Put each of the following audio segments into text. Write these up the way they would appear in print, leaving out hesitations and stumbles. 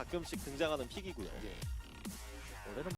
가끔씩 등장하는 픽이고요. 원래는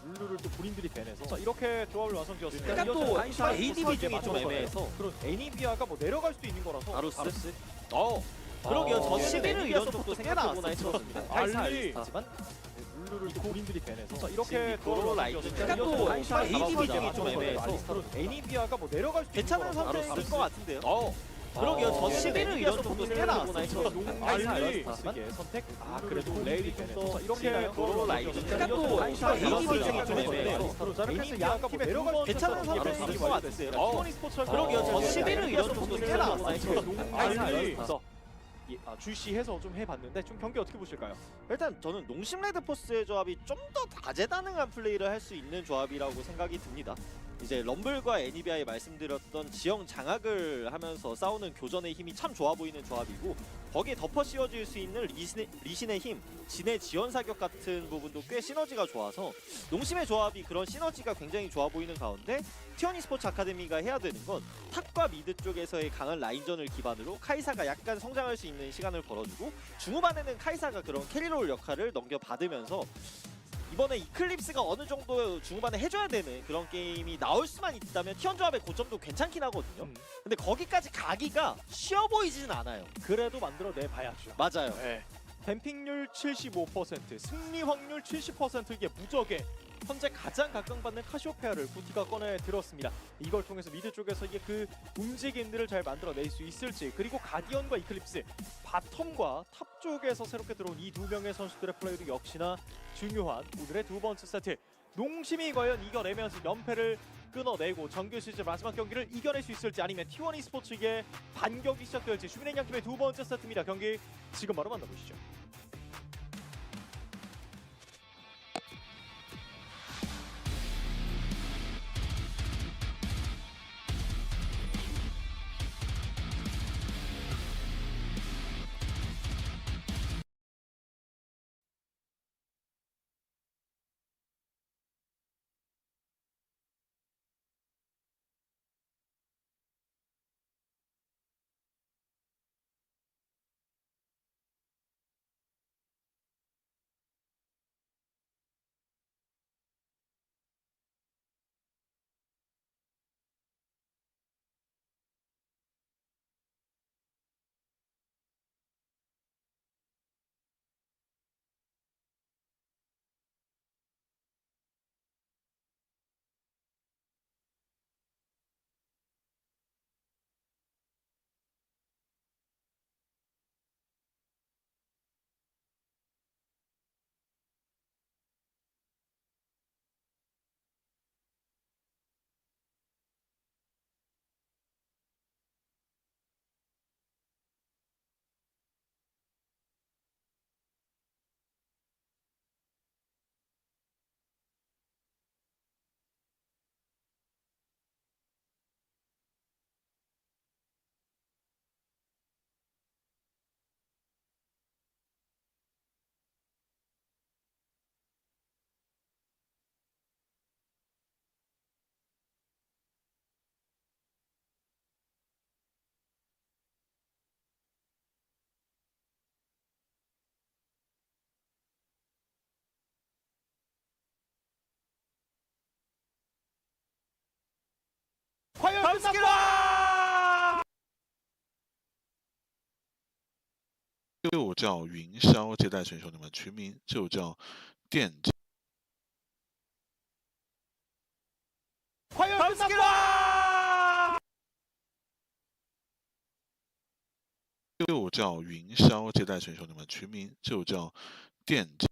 룰루를 또 본인들이 배내서 자, 이렇게 조합을 완성지었습니다. 일단 또 ADB 중에 좀 맞춰서 애매해서 그런 애니비아가 뭐 내려갈 수도 있는 거라서 바루스? 그러게요. 저는 11을 이런 정도 생각해보나 했었습니다. 알리. 하지만 룰루를 또 본인들이 배내서 자, 이렇게 이렇게 조합을 도로 라이트 완성지었습니다. 또 ADB 중에 좀 애매해서 그런 애니비아가 뭐 내려갈 수도 괜찮은 있는 거라서 선택일 것 같은데요. 그러게요. 저는 11을 이런 정도 생각해보나 했었습니다. 알리 선택. 그래도 레일이 좀더 이렇게 도로 라이트 또 ADB 중에 좀 애매해서 애매해서 애니비아가 뭐 내려갈 괜찮은 선택일 것 같은데요. 티원이 스포츠 그러게요. 저는 11을 이런 정도 생각해보나 했었습니다. 알리 출시해서 좀 해봤는데 좀 경기 어떻게 보실까요? 일단 저는 농심 레드포스의 조합이 좀 더 다재다능한 플레이를 할 수 있는 조합이라고 생각이 듭니다. 이제 럼블과 애니비아에 말씀드렸던 지형 장악을 하면서 싸우는 교전의 힘이 참 좋아 보이는 조합이고, 거기에 덮어 씌워질 수 있는 리신의 힘, 진의 지원 사격 같은 부분도 꽤 시너지가 좋아서 농심의 조합이 그런 시너지가 굉장히 좋아 보이는 가운데, 티원이 스포츠 아카데미가 해야 되는 건 탑과 미드 쪽에서의 강한 라인전을 기반으로 카이사가 약간 성장할 수 있는 시간을 벌어주고, 중후반에는 카이사가 그런 캐리롤 역할을 넘겨받으면서 이번에 이클립스가 어느 정도 중후반에 해줘야 되는 그런 게임이 나올 수만 있다면 티원 조합의 고점도 괜찮긴 하거든요. 근데 거기까지 가기가 쉬워 보이지는 않아요. 그래도 만들어내 봐야죠. 맞아요. 네. 댐핑률 75%, 승리 확률 70% 이게 무적에 현재 가장 각광받는 카시오페아를 구티가 꺼내 들었습니다. 이걸 통해서 미드 쪽에서 이게 그 움직임들을 잘 만들어낼 수 있을지, 그리고 가디언과 이클립스, 바텀과 탑 쪽에서 새롭게 들어온 이 두 명의 선수들의 플레이도 역시나 중요한 오늘의 두 번째 세트. 농심이 과연 이겨내면서 연패를 끊어내고 정규 시즌 마지막 경기를 이겨낼 수 있을지, 아니면 T1 e스포츠의 반격이 시작될지, 슈미넨 양팀의 두 번째 세트입니다. 경기 지금 바로 만나보시죠. 就叫云霄接待选手，你们群名就叫电竞。就叫云霄接待选手，你们群名就叫电竞。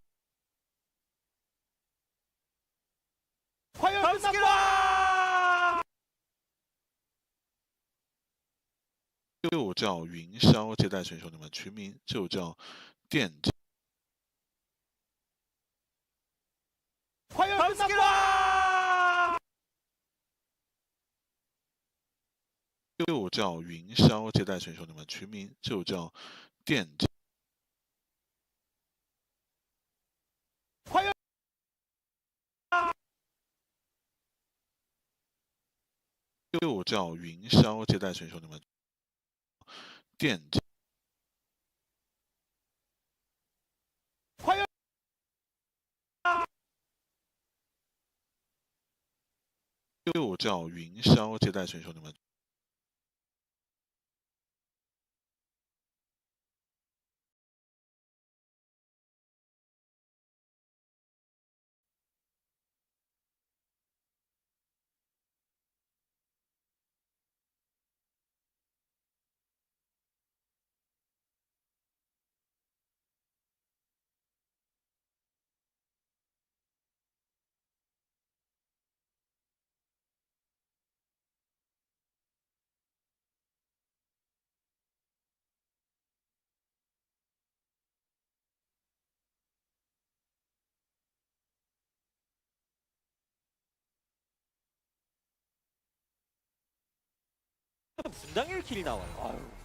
就叫云霄接待选手，你们群名就叫电竞。就叫云霄接待选手，你们群名就叫电竞。就叫云霄接待选手，你们电竞。就叫云霄接待选手，你们。분당 1킬이 나와요. 아유.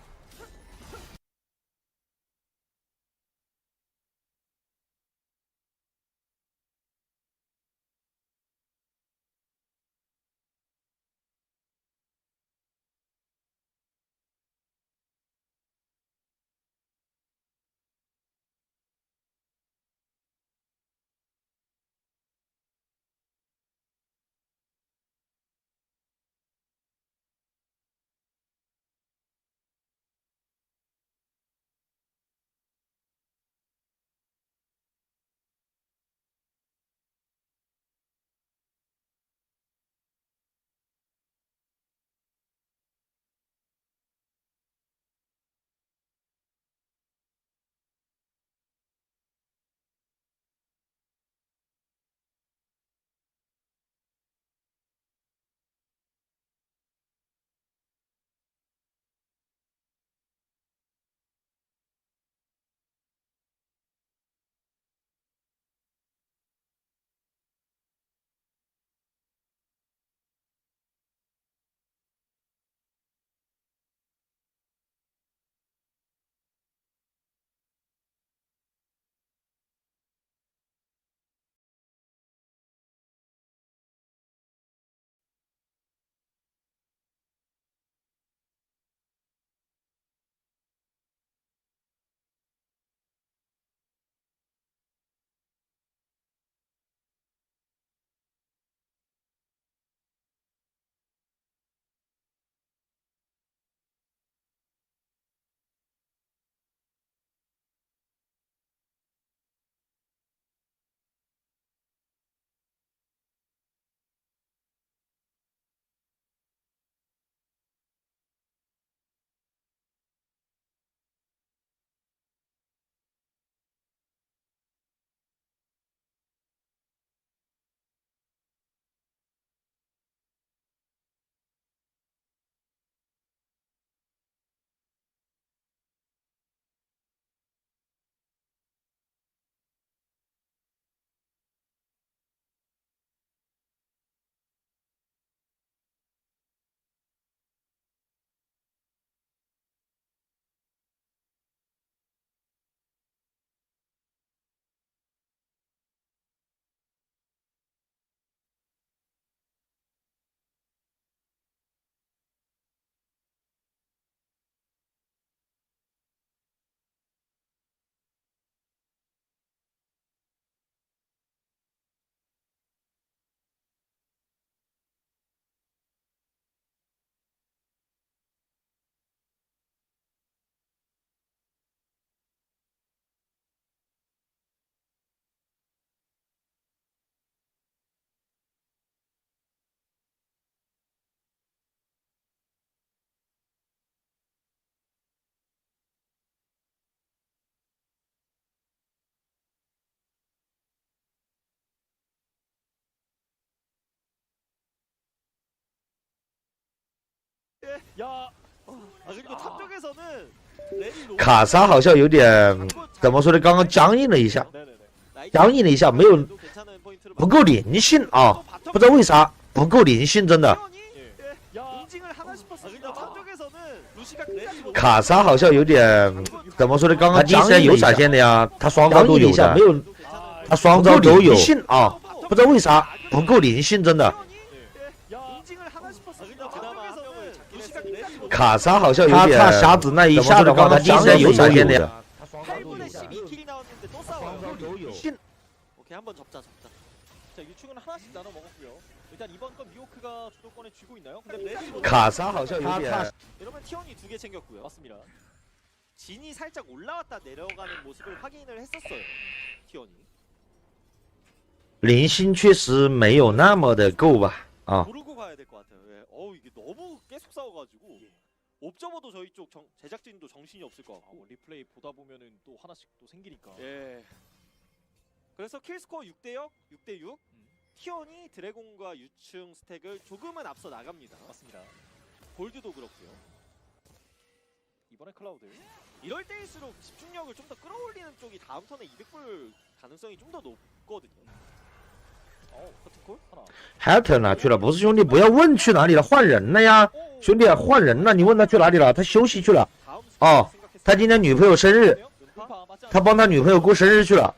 야, 그리고 탑 쪽에서는 레디 로봇 卡莎好像有点怎么说呢？刚刚僵硬了一下， 네네네. 僵硬了一下，没有 괜찮은 포인트를 不够灵性啊，不知道为啥不够灵性，真的。 야, 응징을 하나 싶었습니다. 탑 쪽에서는 루시가 레디 로봇 卡莎好像有点怎么说呢？刚刚僵硬了有闪现的呀，他双招都有的，没有，他双招都有。灵性啊，不知道为啥不够灵性，真的。 응징을 하나 싶었습니다. 그나마 한 명을 루시가 레디 로봇 卡莎好像有点，他瞎子那一下的话，他第一时间有闪现的呀。 8분에 12킬이 나왔는데 또 싸워요. 오케이 한번 접자. 자, 유충은 하나씩 나눠 먹었고요. 일단 이번 건 미호크가 주도권에 쥐고 있나요? 근데 레디 로봇 卡莎好像有点， 이러면 티원이 2개 챙겼고요. 맞습니다. 진이 살짝 올라왔다 내려가는 모습을 확인을 했었어요. 티원이. 灵性确实没有那么的够吧？啊， 고르고 가야 될 것 같아요. 예. 이게 너무 계속 싸워가지고 옵저버도 저희 쪽 제작진도 정신이 없을 것 같고. 리플레이 보다 보면은 또 하나씩 또 생기니까. 예. 그래서 킬스코어 6대0, 6대6. 티원이 드래곤과 유충 스택을 조금은 앞서 나갑니다. 맞습니다. 골드도 그렇고요. 이번에 클라우드. 이럴 때일수록 집중력을 좀 더 끌어올리는 쪽이 다음 턴에 이득 볼 가능성이 좀 더 높거든요. 커트콜 하나. 海特哪去了？不是兄弟，不要问去哪里了，换人了呀，兄弟换人了，你问他去哪里了？他休息去了。 다음 어,他今天女朋友生日， 음파 맞지 他帮他女朋友过生日去了。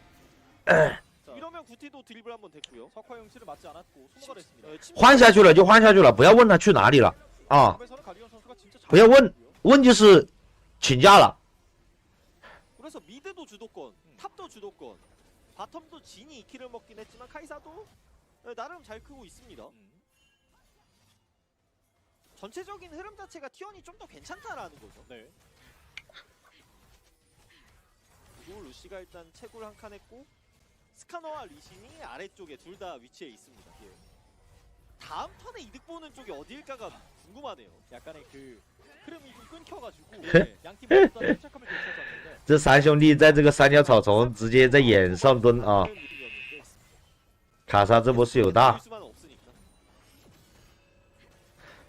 이러면 구티도 드리블 한번 됐고요. 석화 용치를 맞지 않았고 소모가 됐습니다. 换下去了就换下去了，不要问他去哪里了啊！ 탑에서는 갈리온 선수가 진짜 잘 不要问， 보고요. 问就是请假了。 그래서 미드도 주도권, 탑도 주도권, 바텀도 진이 2킬을 먹긴 했지만 카이사도 나름 잘 크고 있습니다. 전체적인 흐름 자체가 티원이 좀 더 괜찮다라는 거죠. 네. 그리고 루시가 일단 채굴 한 칸 했고 스카너와 리신이 아래쪽에 둘 다 위치해 있습니다. 예. 다음 턴에 이득 보는 쪽이 어디일까가 궁금하네요. 약간의 그 흐름이 좀 끊겨가지고 예. 양팀 모두 다 침착함을 되찾았는데 这三兄弟在这个三角草丛直接在眼上蹲啊！ 卡莎这波是有大， 볼 수만은 없으니까.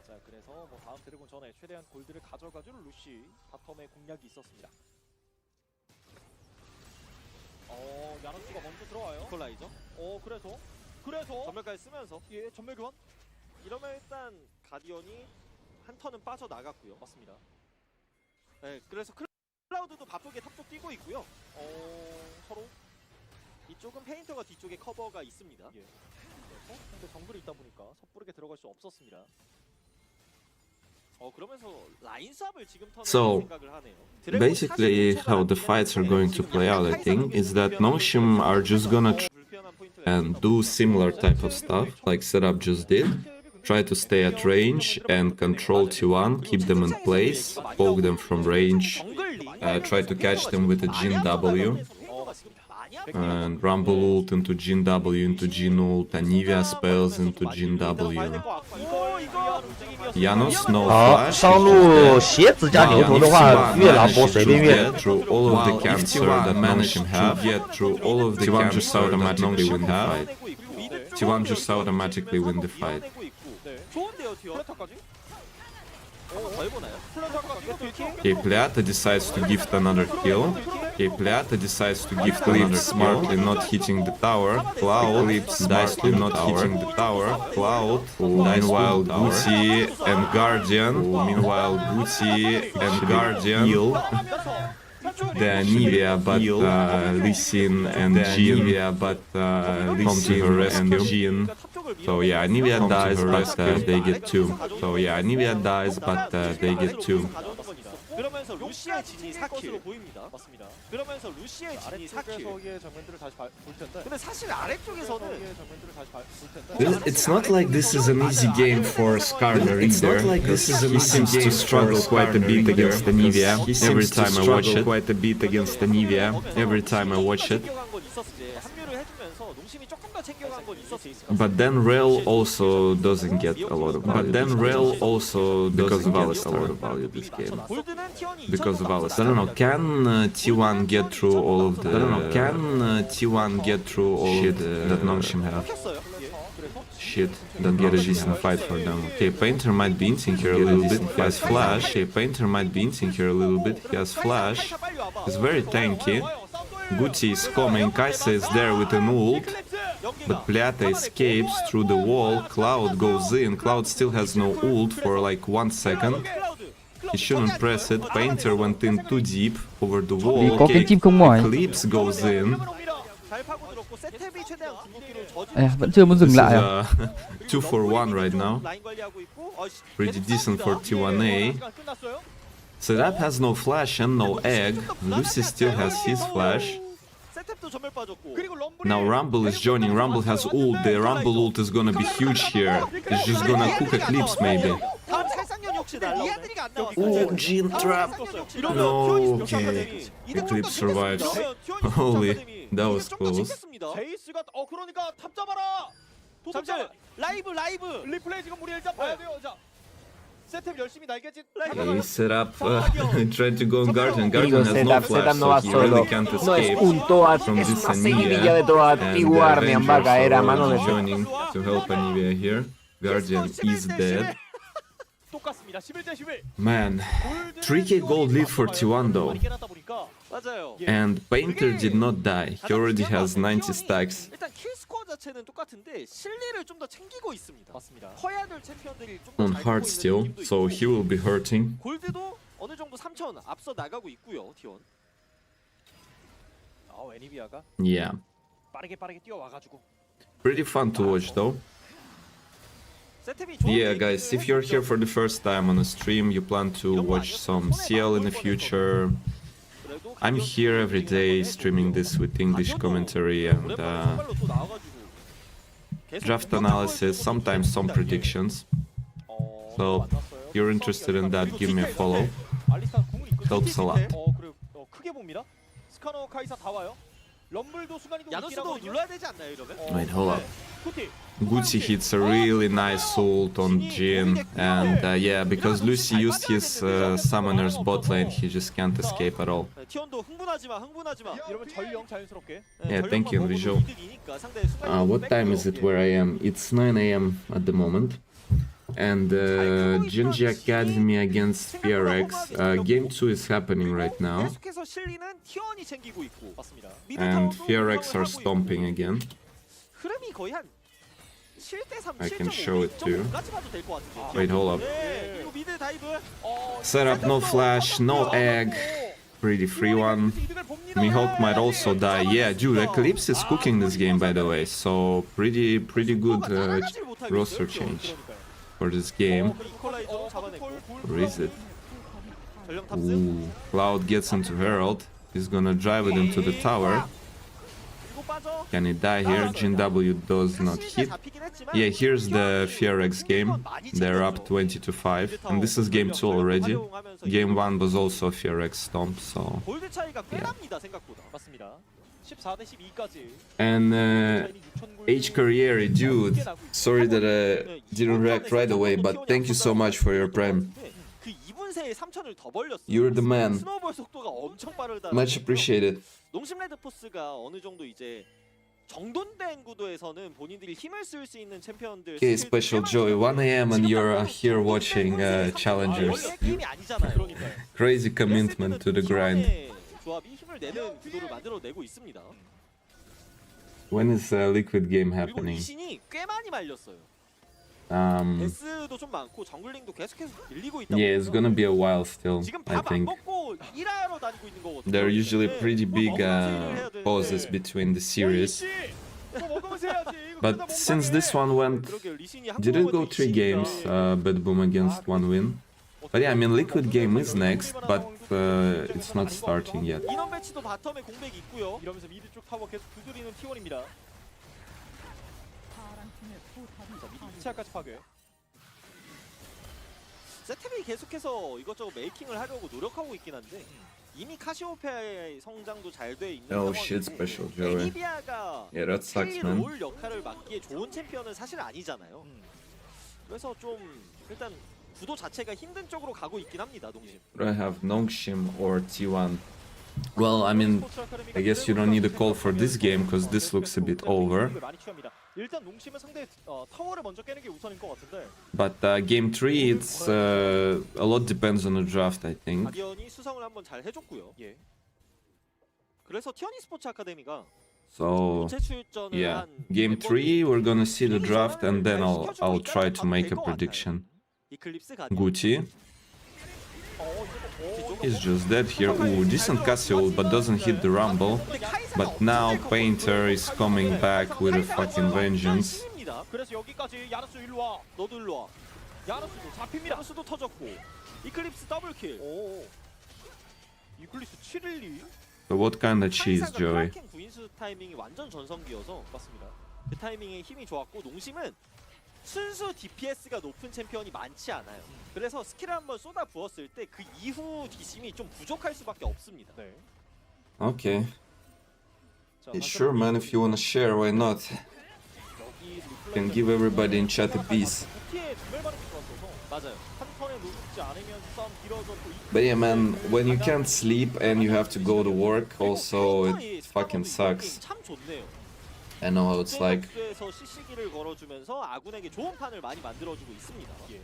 자 그래서 뭐 다음 드래곤 전에 최대한 골드를 가져가줄 루시 바텀의 공략이 있었습니다. 야노스가 먼저 들어와요. 이퀄라이저 그래서 전멸까지 쓰면서 예 전멸 교환 이러면 일단 가디언이 한 턴은 빠져나갔고요. 맞습니다. 네, 그래서 클라우드도 바쁘게 탑쪽 뛰고 있고요. 서로 이쪽은 페인터가 뒤쪽에 커버가 있습니다. 예. 그래서 근데 정글이 있다 보니까 섣부르게 들어갈 수 없었습니다. 그러면서 라인 수업을 지금 턴에 So, 생각을 하네요. Basically, how the fights are going to play out, I think, is that Noshim are just gonna try and do similar type of stuff, like Setup just did. Try to stay at range and control T1, keep them in place, poke them from range, try to catch them with a Jin W, and Rumble ult into Jin W into Jin ult, Anivia spells into Jin W. Janos no 好， flash. 上路鞋子加牛头的话，越狼波随便越。 Through all of the cancer that Noshim have, get through all of the T1 just automatically win the fight. T1 just automatically win the fight. 좋은데요, 티어. 플래터까지? 더 해보나요? Okay, Pleata decides to gift another kill. Okay, Pleata decides to gift another smartly not hitting the tower. Cloud nicely not hitting the tower. Cloud, meanwhile Gucci and Guardian. Meanwhile Gucci and Guardian heal the Anivia, but Lee Sin and Jin, but Lee Sin and Jin. So yeah, Anivia dies, but they get 2. So yeah, Anivia dies, but they get 2. 그러면서 루시의 진이 4킬 보입니다. 맞습니다. 그러면서 루시의 진이 4킬. 아래쪽에서의 장면들을 다시 볼 텐데. 근데 사실 아래쪽에서는 장면들을 다시 볼 텐데. It's not like this is an easy game for Skarner either. He seems to struggle quite a bit against Anivia every time I watch it. Quite a bit against Anivia every time I watch it. 챙겨간 건 있었을 합류를 해주면서 농심이 조금 더 챙겨간 건 있었을 But then Rel also doesn't get a lot of value. But then Rel also doesn't get a lot of value this game. 골드는 티원이 Because of Alice. I don't know, can T1 get through all of the... I don't know, can T1 get through all shit that Nongshim have? 켰어요. 그래서 Shit, don't get a decent fight for them. Okay, Painter might be inting here a little bit. He has flash. Okay, Painter might be inting here a little bit. He has flash. He's very tanky. Gucci is coming. Kaisa is there with an ult. But Pliata escapes through the wall. Cloud goes in. Cloud still has no ult for like 1 second. He shouldn't press it. Painter went in too deep over the wall. có cái chim không mỏi. Eclipse goes in. Vẫn chưa muốn dừng lại à? 2 for 1 right now. Pretty decent for T1A. Setup has no flash and no egg. Lucy still has his flash. Now Rumble is joining. Rumble has ult. The Rumble ult is gonna be huge here. It's just gonna cook Eclipse maybe. Oh, Gene trap. No, okay. Eclipse survives. Holy, that was close. 제이스가 그러니까 탑 잡아라. 잠시만 라이브 리플레이 지금 우리 일단 봐야 돼요. 자. 세텝 열심히 날개짓. Okay, Setup tried to go on Guardian. Guardian has no flash, so he really can't escape from this Anivia. And Vayne is joining to help Anivia here. Guardian is dead. 똑같습니다. 11대 11. Man, 3k gold lead for T1 though. 맞아요. And Painter did not die. He already has 90 stacks. 일단 킬 스코어 자체는 똑같은데 실리를 좀 더 챙기고 있습니다. 맞습니다. 커야 될 챔피언들이 좀더 On hard still, so he will be hurting. 골드도 어느 정도 3,000 앞서 나가고 있고요. T1. 애니비아가 Yeah. 빠르게 뛰어와가지고. Pretty fun to watch though. Yeah, guys, if you're here for the first time on a stream, you plan to watch some CL in the future. I'm here every day streaming this with English commentary and draft analysis, sometimes some predictions. So, if you're interested in that, give me a follow. Helps a lot. 크게 봅니다. 스카너 카이사 다 와요. 럼블도 순간 이동 야노스도 눌러야 되지 않나요, 이러면? Wait, hold up. Gucci hits a really nice ult on Jin, and yeah, because Lucy used his summoner's bot lane, he just can't escape at all. 티원도 흥분하지 마. 이러면 전령 자연스럽게. Yeah, thank you, Visual. What time is it where I am? It's 9 AM at the moment. And GenG Academy against BFX. Game 2 is happening right now. 계속해서 실리는 티원이 챙기고 있고. 맞습니다. And BFX are stomping again. 흐름이 거의 한 7대 3, I can show it to you. 같은데. Wait, hold up. 네, 그리고 미드 다이브. Setup, no flash, no egg. Pretty free one. Mihawk might also die. Yeah, dude, Eclipse is cooking this game, by the way. So pretty good roster change for this game. Where is it? Ooh, Cloud gets into Herald. He's gonna drive it into the tower. Can he die here? GenW does not hit. Yeah, here's the FRX game. They're up 20-5. And this is game 2 already. Game 1 was also a FRX stomp, so yeah. And H Carriere, dude, sorry that I didn't react right away, but thank you so much for your prime. You're the man. Much appreciated. 농심 레드포스가 어느 정도 이제 정돈된 구도에서는 본인들이 힘을 쓸 수 있는 챔피언들. Okay, Special Joey, 1 AM and you're here watching Challengers. 게임이 아니잖아요. Crazy commitment to the grind. 조합이 힘을 내는 구도를 만들어내고 있습니다. When is Liquid Game happening? 리신이 꽤 많이 말렸어요. 데스도 좀 많고 정글링도 계속해서 밀리고 있다. Yeah, it's gonna be a while still, I think. There are usually pretty big pauses between the series. But since this one didn't go 3 games, Bad Boom against 1 win. But yeah, I mean, Liquid Game is next, but it's not starting yet. 인원 배치도 바텀에 공백이 있고요. 이러면서 미드 쪽 타워 계속 두드리는 T1입니다. 차까지 파괴. 세텝이 계속해서 이것저것 메이킹을 하려고 노력하고 있긴 한데 이미 카시오페아의 성장도 잘 돼 있는 Oh shit, Special Joey. 애니비아가 Yeah, that sucks, man. 롤 역할을 맡기에 좋은 챔피언은 사실 아니잖아요. 그래서 좀 일단 구도 자체가 힘든 쪽으로 가고 있긴 합니다, 농심. Do I have Nongshim or T1? Well, I mean, I guess you don't need a call for this game because this looks a bit over. 일단 농심은 상대 타워를 먼저 깨는 게 우선인 것 같은데. But game 3, it's a lot depends on the draft, I think. 가디언이 수성을 한번 잘 해줬고요. 예. 그래서 티어니 스포츠 아카데미가 So 본체 출전을 yeah, 한 game 3 we're gonna see the draft and then I'll try to make a prediction. 이클립스 가디언. Gucci is just dead here. Ooh, decent Casio, but doesn't hit the rumble. But now Painter is coming back with a fucking vengeance. 그래서 여기까지 야르스 일로 와. 너도 일로 와. 야르스도 잡힙니다. 야르스도 터졌고 이클립스 더블킬. 오. 이클립스 712. So what kind of cheese, Joey? 크라켄 구인수 타이밍이 완전 전성기여서 맞습니다. 그 타이밍에 힘이 좋았고 농심은 순수 DPS가 높은 챔피언이 많지 않아요. 그래서 스킬을 한번 쏟아 부었을 때 그 이후 뒷심이 좀 부족할 수밖에 없습니다. 네. Okay. 자, Yeah, sure, man. If you wanna share, why not? 여기 Can give everybody in chat a piece. 부티에 두발 반응이 좋았어서 맞아요. 한 턴에 놓지 않으면 싸움 길어졌고. But yeah, man, when you can't sleep and you have to go to work, also it fucking sucks. 참 좋네요. I know how it's like. 에서 CC기를 걸어주면서 아군에게 좋은 판을 많이 만들어주고 있습니다. 예.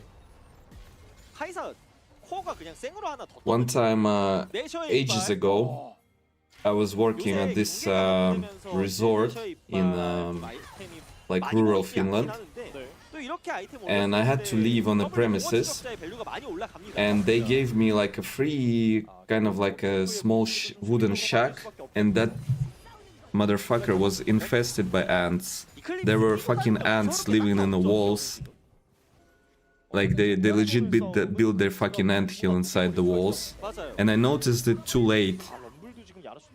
카이사 코어가 그냥 생으로 하나 더. One time, 내셔의 ages 이빨. ago, I was working at this resort in like rural Finland, and I had to leave on the premises, and they gave me like a free kind of like a small wooden shack, and that motherfucker was infested by ants. There were fucking ants living in the walls. Like they legit built their fucking anthill inside the walls, and I noticed it too late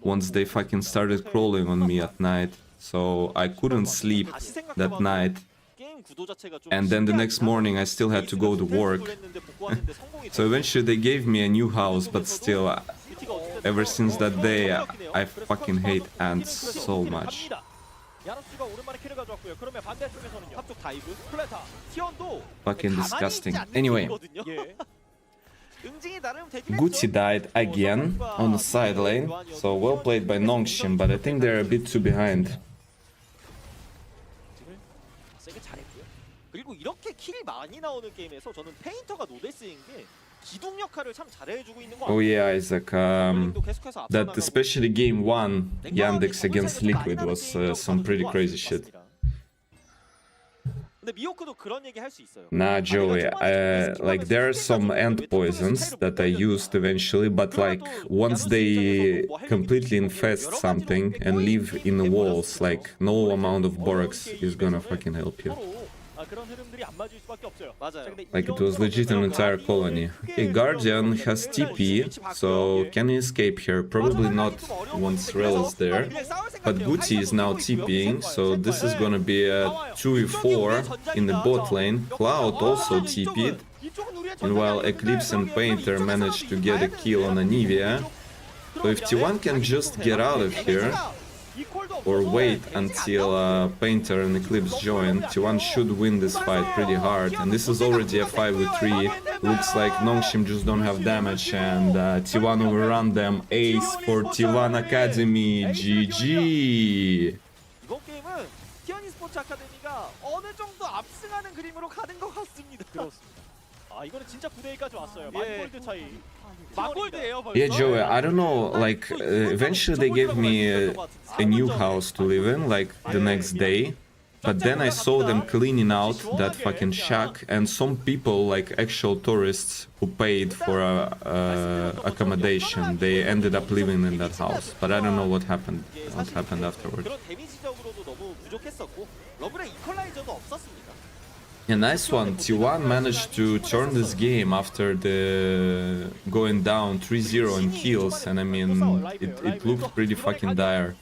once they fucking started crawling on me at night, so I couldn't sleep that night. And then the next morning I still had to go to work. So eventually they gave me a new house, but still, ever since that day I fucking hate ants so much. Fucking disgusting. Anyway, Gucci died again on the side lane, so well played by Nongshim, but I think they're a bit too behind. 그리고 이렇게 킬이 많이 나오는 게임에서 저는 페인터가 노데스인 게 기둥 역할을 참 잘해주고 있는 거 Oh yeah, Isaac. That especially game 1, Yandex against Liquid was some pretty crazy shit. 근데 미호크도 그런 얘기 할 수 있어요. Nah, Joey, like there are some ant poisons that I used eventually, but like once they completely infest something and live in the walls, like no amount of Borax is gonna fucking help you. Like it was legit an entire colony. Okay, Guardian has TP, so can he escape here? Probably not once Rel is there. But Gucci is now TPing, so this is gonna be a 2v4 in the bot lane. Cloud also TP'd, and while Eclipse and Painter managed to get a kill on Anivia. So if T1 can just get out of here, or wait until Painter and Eclipse join, T1 should win this fight pretty hard. And this is already a 5v3. Looks like Nongshim just don't have damage, and T1 overrun them. Ace for T1 Academy. GG! 이번 게임은 티어니 스포츠 아카데미가 어느 정도 압승하는 그림으로 가는 것 같습니다. 그렇습니다. 아 이거는 진짜 9대1까지 왔어요. 만골드 차이. 만골드예요 벌써. Yeah, Joey, I don't know, like, eventually they gave me a new house to live in, like, the next day. But then I saw them cleaning out that fucking shack, and some people, like actual tourists who paid for accommodation, they ended up living in that house. But I don't know what happened afterwards. 그런 데미지적으로도 너무 부족했었고 러블의 이퀄라이저도 없었습니다. Yeah, nice one. T1 managed to turn this game after the going down 3-0 in kills, and I mean, it looked pretty fucking dire.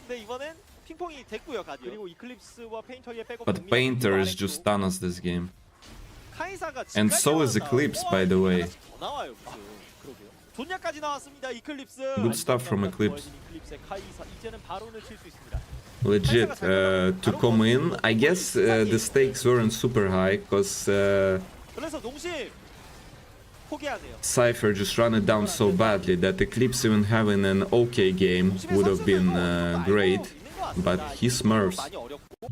근데 이번엔 핑퐁이 됐고요, 가디언. 그리고 이클립스와 페인터의 백업. But Painter is just done us this game. 카이사가 And so is Eclipse, by the way. 더 나와요, 그러게요. 존야까지 나왔습니다, 이클립스. Good stuff from Eclipse. 이클립스의 카이사 이제는 바론을 칠 수 있습니다. Legit, to come in, I guess the stakes weren't super high, because 그래서 농심 포기하네요. Cypher just ran it down so badly that Eclipse even having an okay game would have been great, but he smurfs. 많이 어렵고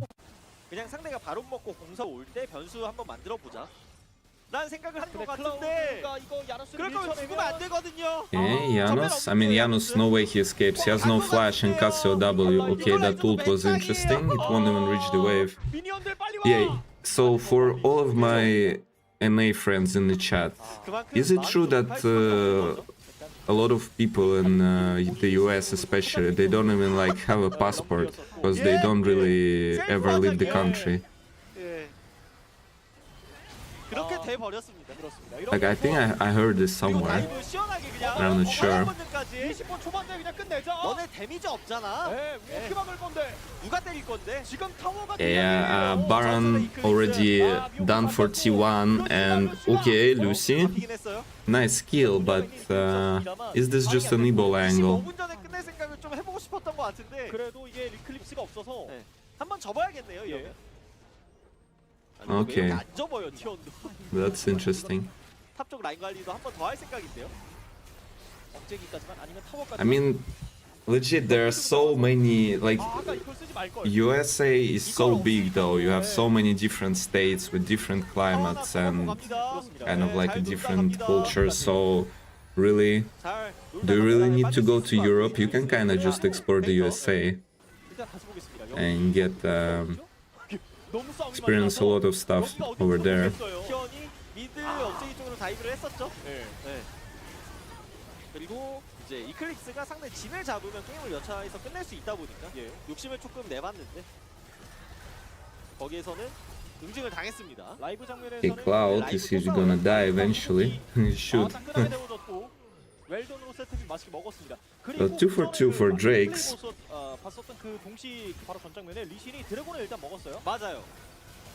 그냥 상대가 바론 먹고 공사 올 때 변수 한번 만들어 보자. 라는 생각을 하는 것 근데 같은데 클라우드가 이거 야노스를 그럴 거면 죽으면 안 되거든요. Okay, Janus. I mean, Janus, no way he escapes. He has no flash and Casio W. Okay, that ult was interesting. It won't even reach the wave. 미니언들 빨리 와. Yeah, so for all of my NA friends in the chat, is it true that a lot of people in the US especially, they don't even like have a passport because they don't really ever leave the country? 예. 그렇게 돼 버렸습니다. 그렇습니다. Like, I think I heard this 그리고 somewhere. 다이브 시원하게 그냥 I'm not sure. 20분 초반에 그냥 끝내자. 너네 데미지 없잖아. 네, 어떻게 막을 건데? 누가 때릴 건데? 지금 타워가 Yeah, Baron already done for T1 and okay, Lucy, 잡히긴 했어요. nice skill, but is this just an evil angle? 15분 전에 끝낼 생각을 좀 해보고 싶었던 것 같은데 그래도 이게 리클립스가 없어서 네. 한번 접어야겠네요. 이러면. 예. 아니, 왜 오케이. 이렇게 안 접어요 티원도. That's interesting. 탑쪽 라인 관리도 한번 더 할 생각인데요. 억제기까지만 아니면 타워까지. I mean, legit, there are so many, like, 아까 이걸 쓰지 말 걸. USA is so big though, you have so many different states with different climates and kind of like a different culture, so really, do you really need to go to Europe? You can kind of just explore the USA 일단 다시 보겠습니다. and get 너무 싸움이 experience a 많이 lot of stuff 나서 여기가 over 어디서 there. 모르겠어요. 티원이 미드 업제이 쪽으로 다이브를 했었죠. 네. 네. 그리고 이제 이클립스가 상대 진을 잡으면 게임을 몇 차에서 끝낼 수 있다 보니까 예. 욕심을 조금 내봤는데 거기에서는 응징을 당했습니다. 라이브 장면에서는 Hey, Cloud, is he gonna die eventually? He should. 따끈하게 데워줬고 웰던으로 세트를 맛있게 먹었습니다. So 2 for 2 for Drakes. 봤었던 그 동시 바로 전 장면에 리신이 드래곤을 일단 먹었어요. 맞아요.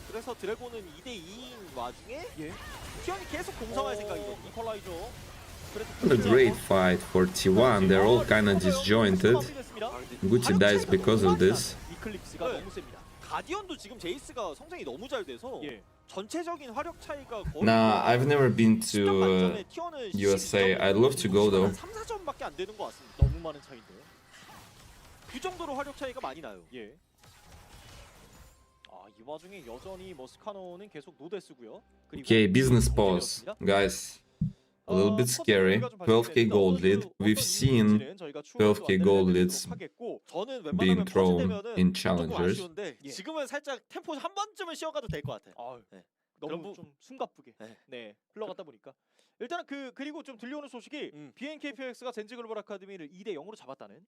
그래서 드래곤은 2대2인 와중에 예. 티원이 계속 공성할 생각이거든요. 이퀄라이저. What a great fight for T1. They're all kind of disjointed. Gucci dies because of this. 이클립스가 네. 너무 셉니다. 가디언도 지금 제이스가 성장이 너무 잘 돼서 예. 전체적인 화력 차이가 거의 Nah, I've never been 10점 to 만점에 티원은 USA. 12점, I'd love to go though. 3, 4점밖에 안 되는 것 같습니다. 너무 많은 차이인데요. 그 정도로 화력 차이가 많이 나요. 예. 이 와중에 여전히 뭐 스카노는 계속 노데스고요. Okay, business pause. Guys, a little bit scary. 12k gold lead. We've seen 12k gold leads 저는 being 웬만하면 thrown 퍼즐되면은 in 조금 challengers. 아쉬운데 예. 지금은 살짝 템포 한 번쯤은 쉬어가도 될 것 같아요. 네. 그런 너무 부- 좀 숨가쁘게 네. 네. 흘러갔다 보니까 일단은 그리고 좀 들려오는 소식이 BNKPX가 젠지 글로벌 아카데미를 2대 0으로 잡았다는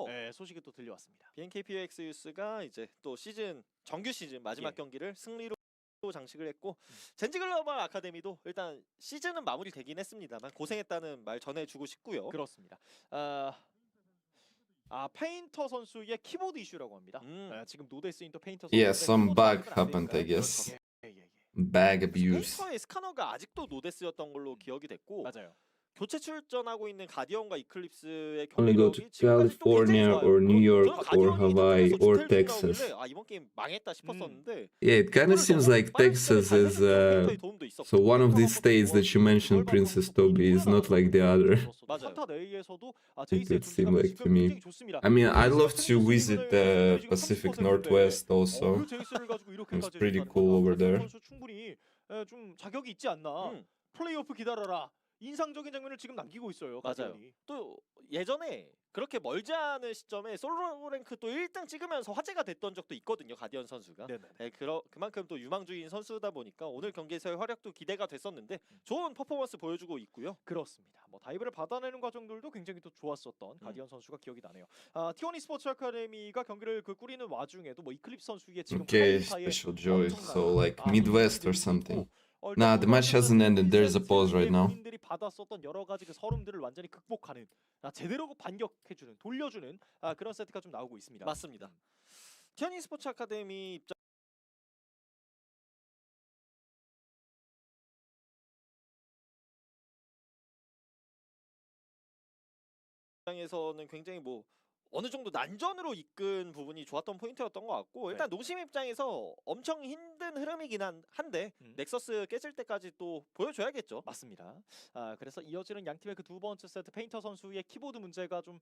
네, 소식이 또 들려왔습니다. BNKPX 유스가 이제 또 시즌 정규 시즌 마지막 예. 경기를 승리로 장식을 했고 젠지 글로벌 아카데미도 일단 시즌은 마무리되긴 했습니다만 고생했다는 말 전해주고 싶고요. 그렇습니다. 페인터 선수의 키보드 이슈라고 합니다. 지금 노데스인 또 페인터 선수. Yeah, some bug happened, I guess. Bag abuse. 페인터의 스카너가 아직도 노데스였던 걸로 기억이 됐고 맞아요. 교체 출전하고 있는 가디언과 이클립스의 Only go to 경기력이 지금까지 또 굉장히 California 좋아요. or New York 저는 or 가디언이 Hawaii 인터넷에서 or 디테일 Texas. 나오길래 이번 게임 망했다 싶었었는데 Yeah, it kind of seems like Texas is so one of these states that you mentioned, Princess Toby, is not like the other. 맞아요. 산타 내에서도 It 제이스의 would seem like to me. 굉장히 좋습니다. I mean, I'd love to visit the Pacific Northwest also. 제이스를 가지고 It's 이렇게까지 pretty 해준다는 cool 건 over there. 선수 충분히 좀 자격이 있지 않나. 플레이오프 기다려라. 인상적인 장면을 지금 남기고 있어요. 맞아요. 가디언이. 또 예전에 그렇게 멀지 않은 시점에 솔로 랭크 또 1등 찍으면서 화제가 됐던 적도 있거든요. 가디언 선수가. 네네. 네, 그만큼 또 유망주인 선수다 보니까 오늘 경기에서의 활약도 기대가 됐었는데 좋은 퍼포먼스 보여주고 있고요. 그렇습니다. 뭐 다이브를 받아내는 과정들도 굉장히 또 좋았었던 가디언 선수가 기억이 나네요. T1 스포츠 아카데미가 경기를 꾸리는 와중에도 뭐 이클립스 선수의 지금 Okay, 카이사의 special joy. 엄청난 So like Midwest or 기대들이 something. 있고, Nah, the match hasn't ended. There's a pause right now. 본인들이 받았었던 여러 가지 그 서름들을 완전히 극복하는 제대로 반격해주는 돌려주는 그런 세트가 좀 나오고 있습니다. 맞습니다. T1 스포츠 아카데미 입장에서는 굉장히 뭐 어느 정도 난전으로 이끈 부분이 좋았던 포인트였던 것 같고 일단 농심 입장에서 엄청 힘든 흐름이긴 한데 넥서스 깨질 때까지 또 보여줘야겠죠. 맞습니다. 그래서 이어지는 양 팀의 그 두 번째 세트 페인터 선수의 키보드 문제가 좀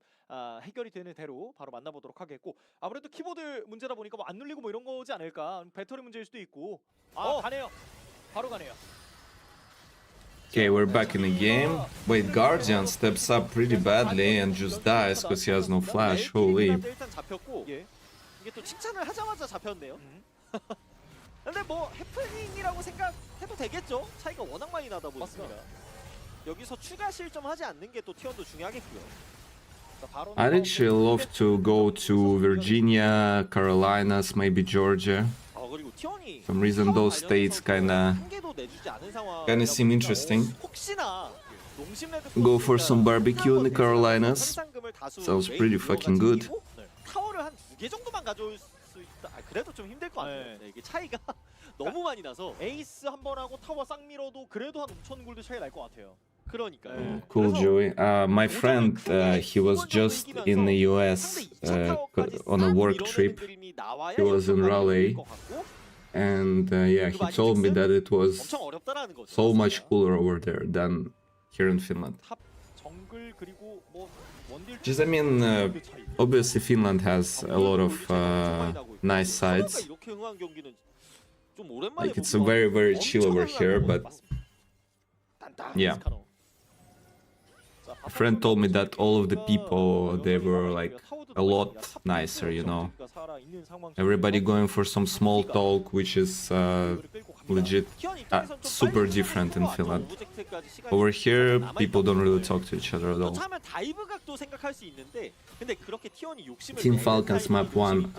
해결이 되는 대로 바로 만나보도록 하겠고 아무래도 키보드 문제다 보니까 뭐 안 눌리고 뭐 이런 거지 않을까 배터리 문제일 수도 있고 가네요. 바로 가네요. Okay, we're back in the game. Wait, Guardian steps up pretty badly and just dies because he has no flash. Holy. 일단 잡혔고 예. 이게 또 칭찬을 하자마자 잡혔네요. 근데 뭐 해프닝이라고 생각해도 되겠죠. 차이가 워낙 많이 나다 보니까. 맞습니다. 여기서 추가 실점하지 않는 게 또 T1도 중요하겠고요. 자, 바로 I'd actually love to go to Virginia, Carolinas, maybe Georgia. 그리고 T1이 For some reason those states kinda seem interesting. 혹시나 Go for some barbecue in the Carolinas. Sounds pretty fucking good. 타워를 한 2개 정도만 가져올 수 있다. 그래도 좀 힘들 것 같아요. 이게 차이가 너무 많이 나서 에이스 한 번 하고 타워 싹 밀어도 그래도 한 5천 골드 차이 날 것 같아요. 그러니까요. Cool, Joey. My friend, he was just in the US on a work trip. He was in Raleigh. And yeah, he told me that it was 엄청 어렵다라는 거죠. so much cooler over there than here in Finland. 탑 정글 그리고 뭐 원딜 Just, I mean, obviously Finland has a lot of nice sides. 이렇게 흥한 경기는 좀 오랜만에 Like it's a very, very chill over here, but yeah. A friend told me that all of the people, they were like a lot nicer, you know. Everybody going for some small talk, which is legit super different in Finland. Over here, people don't really talk to each other at all. Team Falcons map 1.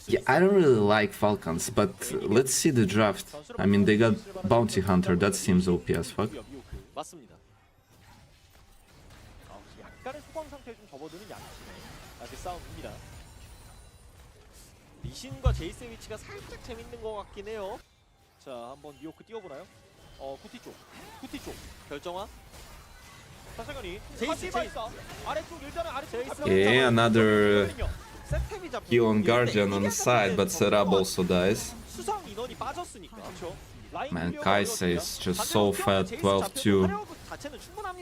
Yeah, I don't really like Falcons, but let's see the draft. I mean, they got Bounty Hunter, that seems OP as fuck. 맞습니다. 약간의 소강 상태에 좀 접어드는 양팀의 그 싸움입니다. 리신과 제이스의 위치가 살짝 재밌는 것 같긴 해요. 자, 한번 미호크 띄워보나요? 쿠티 쪽 결정화. 사상현이 제이스. 아래쪽 일단은 아래쪽 Yeah, another kill on Guardian on the side, but Serab also dies. 수성 인원이 빠졌으니까. Man, Kaisa is just so fat, 12-2.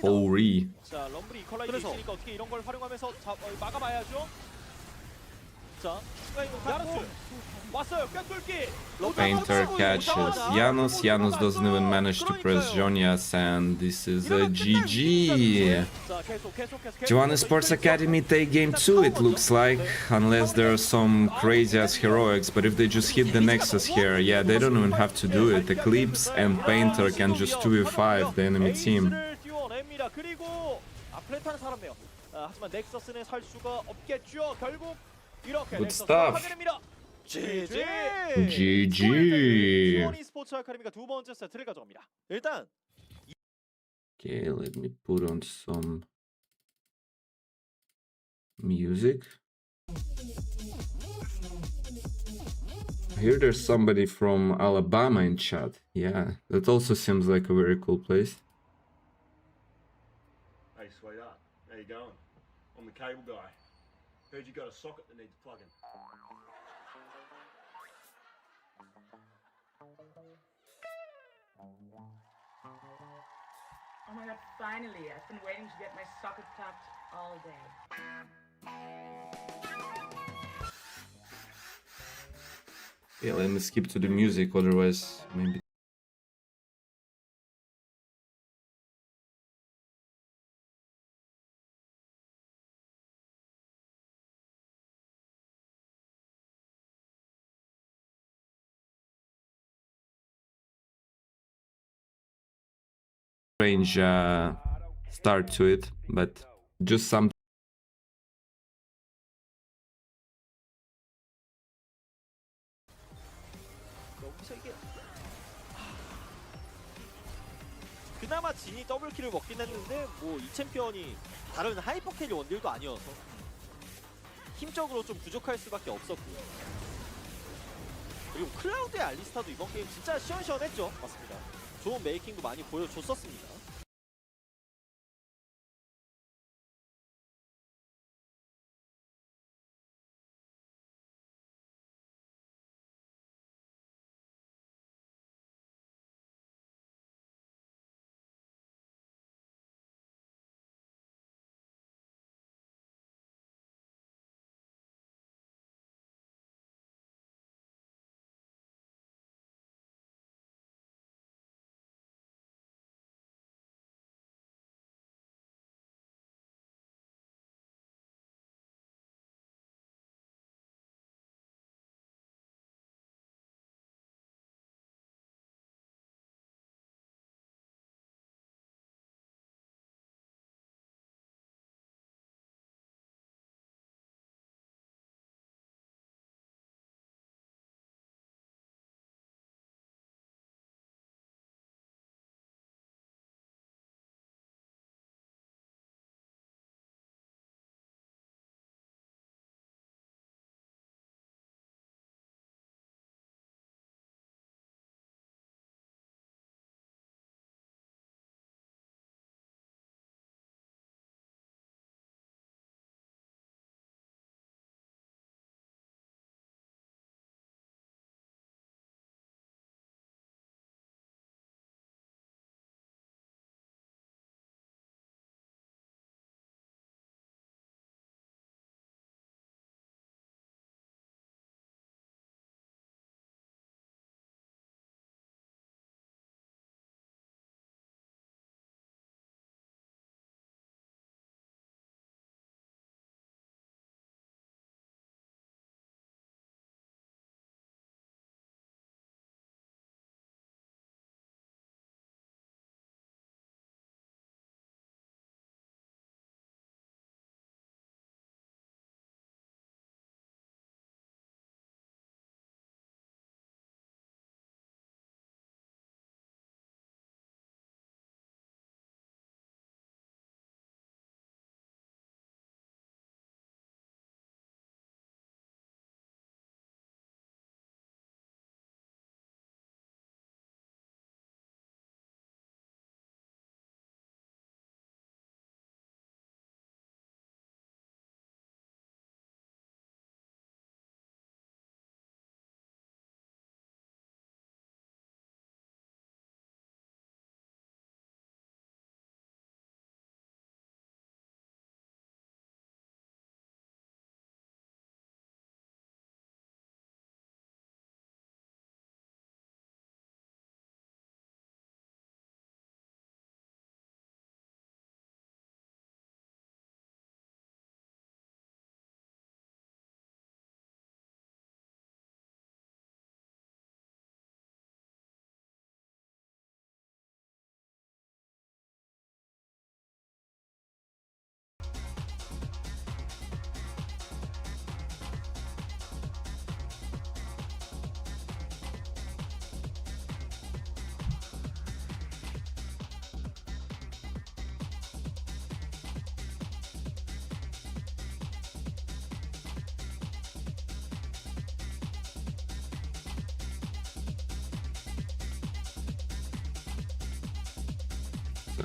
Holy. 자, 럼블이 이퀄라이저 있으니까 어떻게 이런 걸 활용하면서 막아봐야죠. 자, 추가 이동 야노스 왔어요. 꿰뚫기. Painter catches Janus. Janus doesn't even manage to press Jonias, and this is a GG. G1 Sports Academy take game 2, it looks like, unless there are some crazy-ass heroics, but if they just hit the Nexus here, yeah, they don't even have to do it. Eclipse and Painter can just 2v5 the enemy team. 하지만 넥서스는 살 수가 없겠죠. 결국 이렇게 Good stuff. GG. GG. G1 스포츠 아카데미가 두 번째 세트를 가져갑니다. 일단 Okay, let me put on some music. I hear there's somebody from Alabama in chat. Yeah, that also seems like a very cool place. Hey, sweetheart, how you going? I'm the cable guy. Heard you got a socket that needs plugging. Oh my god, finally! I've been waiting to get my socket plugged all day. Yeah, let me skip to the music, otherwise maybe. Strange start to it, but just some. 여기서 이게 그나마 진이 더블킬을 먹긴 했는데 뭐 이 챔피언이 다른 하이퍼 캐리 원딜도 아니어서 힘적으로 좀 부족할 수밖에 없었고요. 그리고 클라우드의 알리스타도 이번 게임 진짜 시원시원했죠. 맞습니다. 좋은 메이킹도 많이 보여줬었습니다.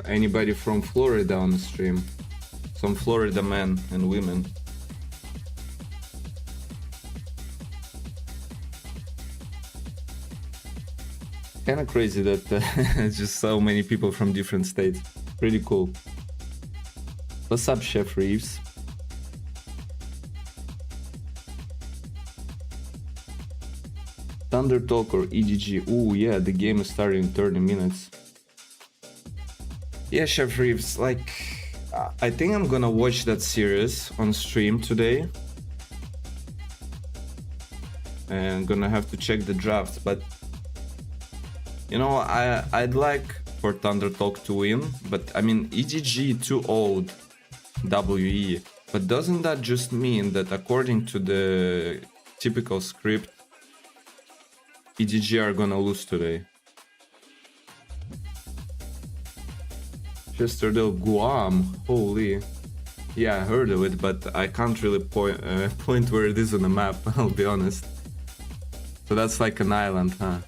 Anybody from Florida on the stream? Some Florida men and women. Kind of crazy that just so many people from different states. Pretty cool. What's up, Chef Reeves? Thunder Talk or EGG? Ooh, yeah, the game is starting in 30 minutes. Yeah, Chef Reeves, like, I think I'm gonna watch that series on stream today. And I'm gonna have to check the drafts, but you know, I'd like for Thunder Talk to win, but I mean, EGG too old, WE. But doesn't that just mean that according to the typical script, EGG are gonna lose today? Chesterfield, Guam, holy. Yeah, I heard of it, but I can't really point where it is on the map, I'll be honest. So that's like an island, huh?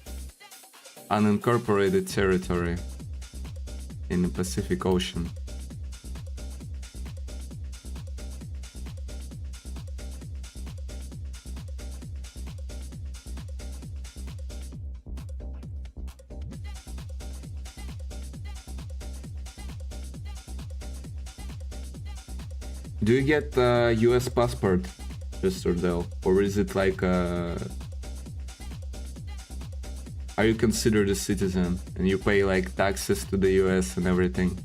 Unincorporated territory in the Pacific Ocean. Do you get a US passport, Mr. Dell? Or is it like a... Are you considered a citizen and you pay like taxes to the US and everything?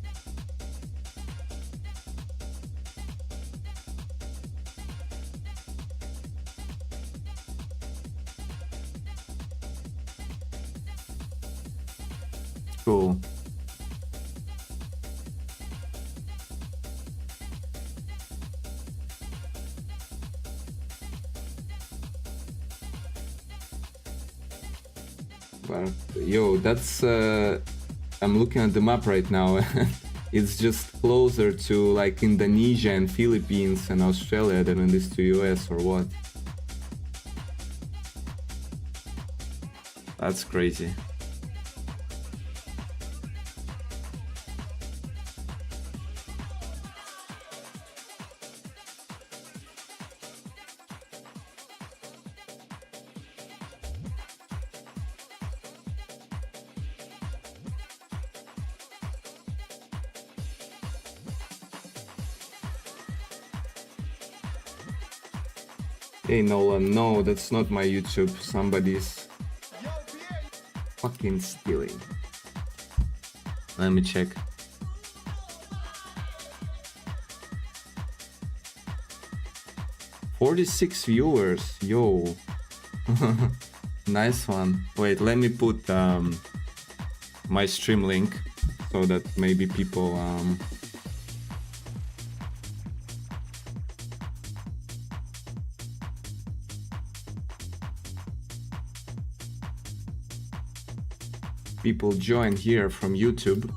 Cool. Well, yo, that's I'm looking at the map right now. It's just closer to like Indonesia and Philippines and Australia than it is to US or what? That's crazy. Hey Nolan, no, that's not my YouTube. Somebody's fucking stealing. Let me check. "46 viewers, yo." Nice one. Wait, let me put my stream link so that maybe people people join here from YouTube.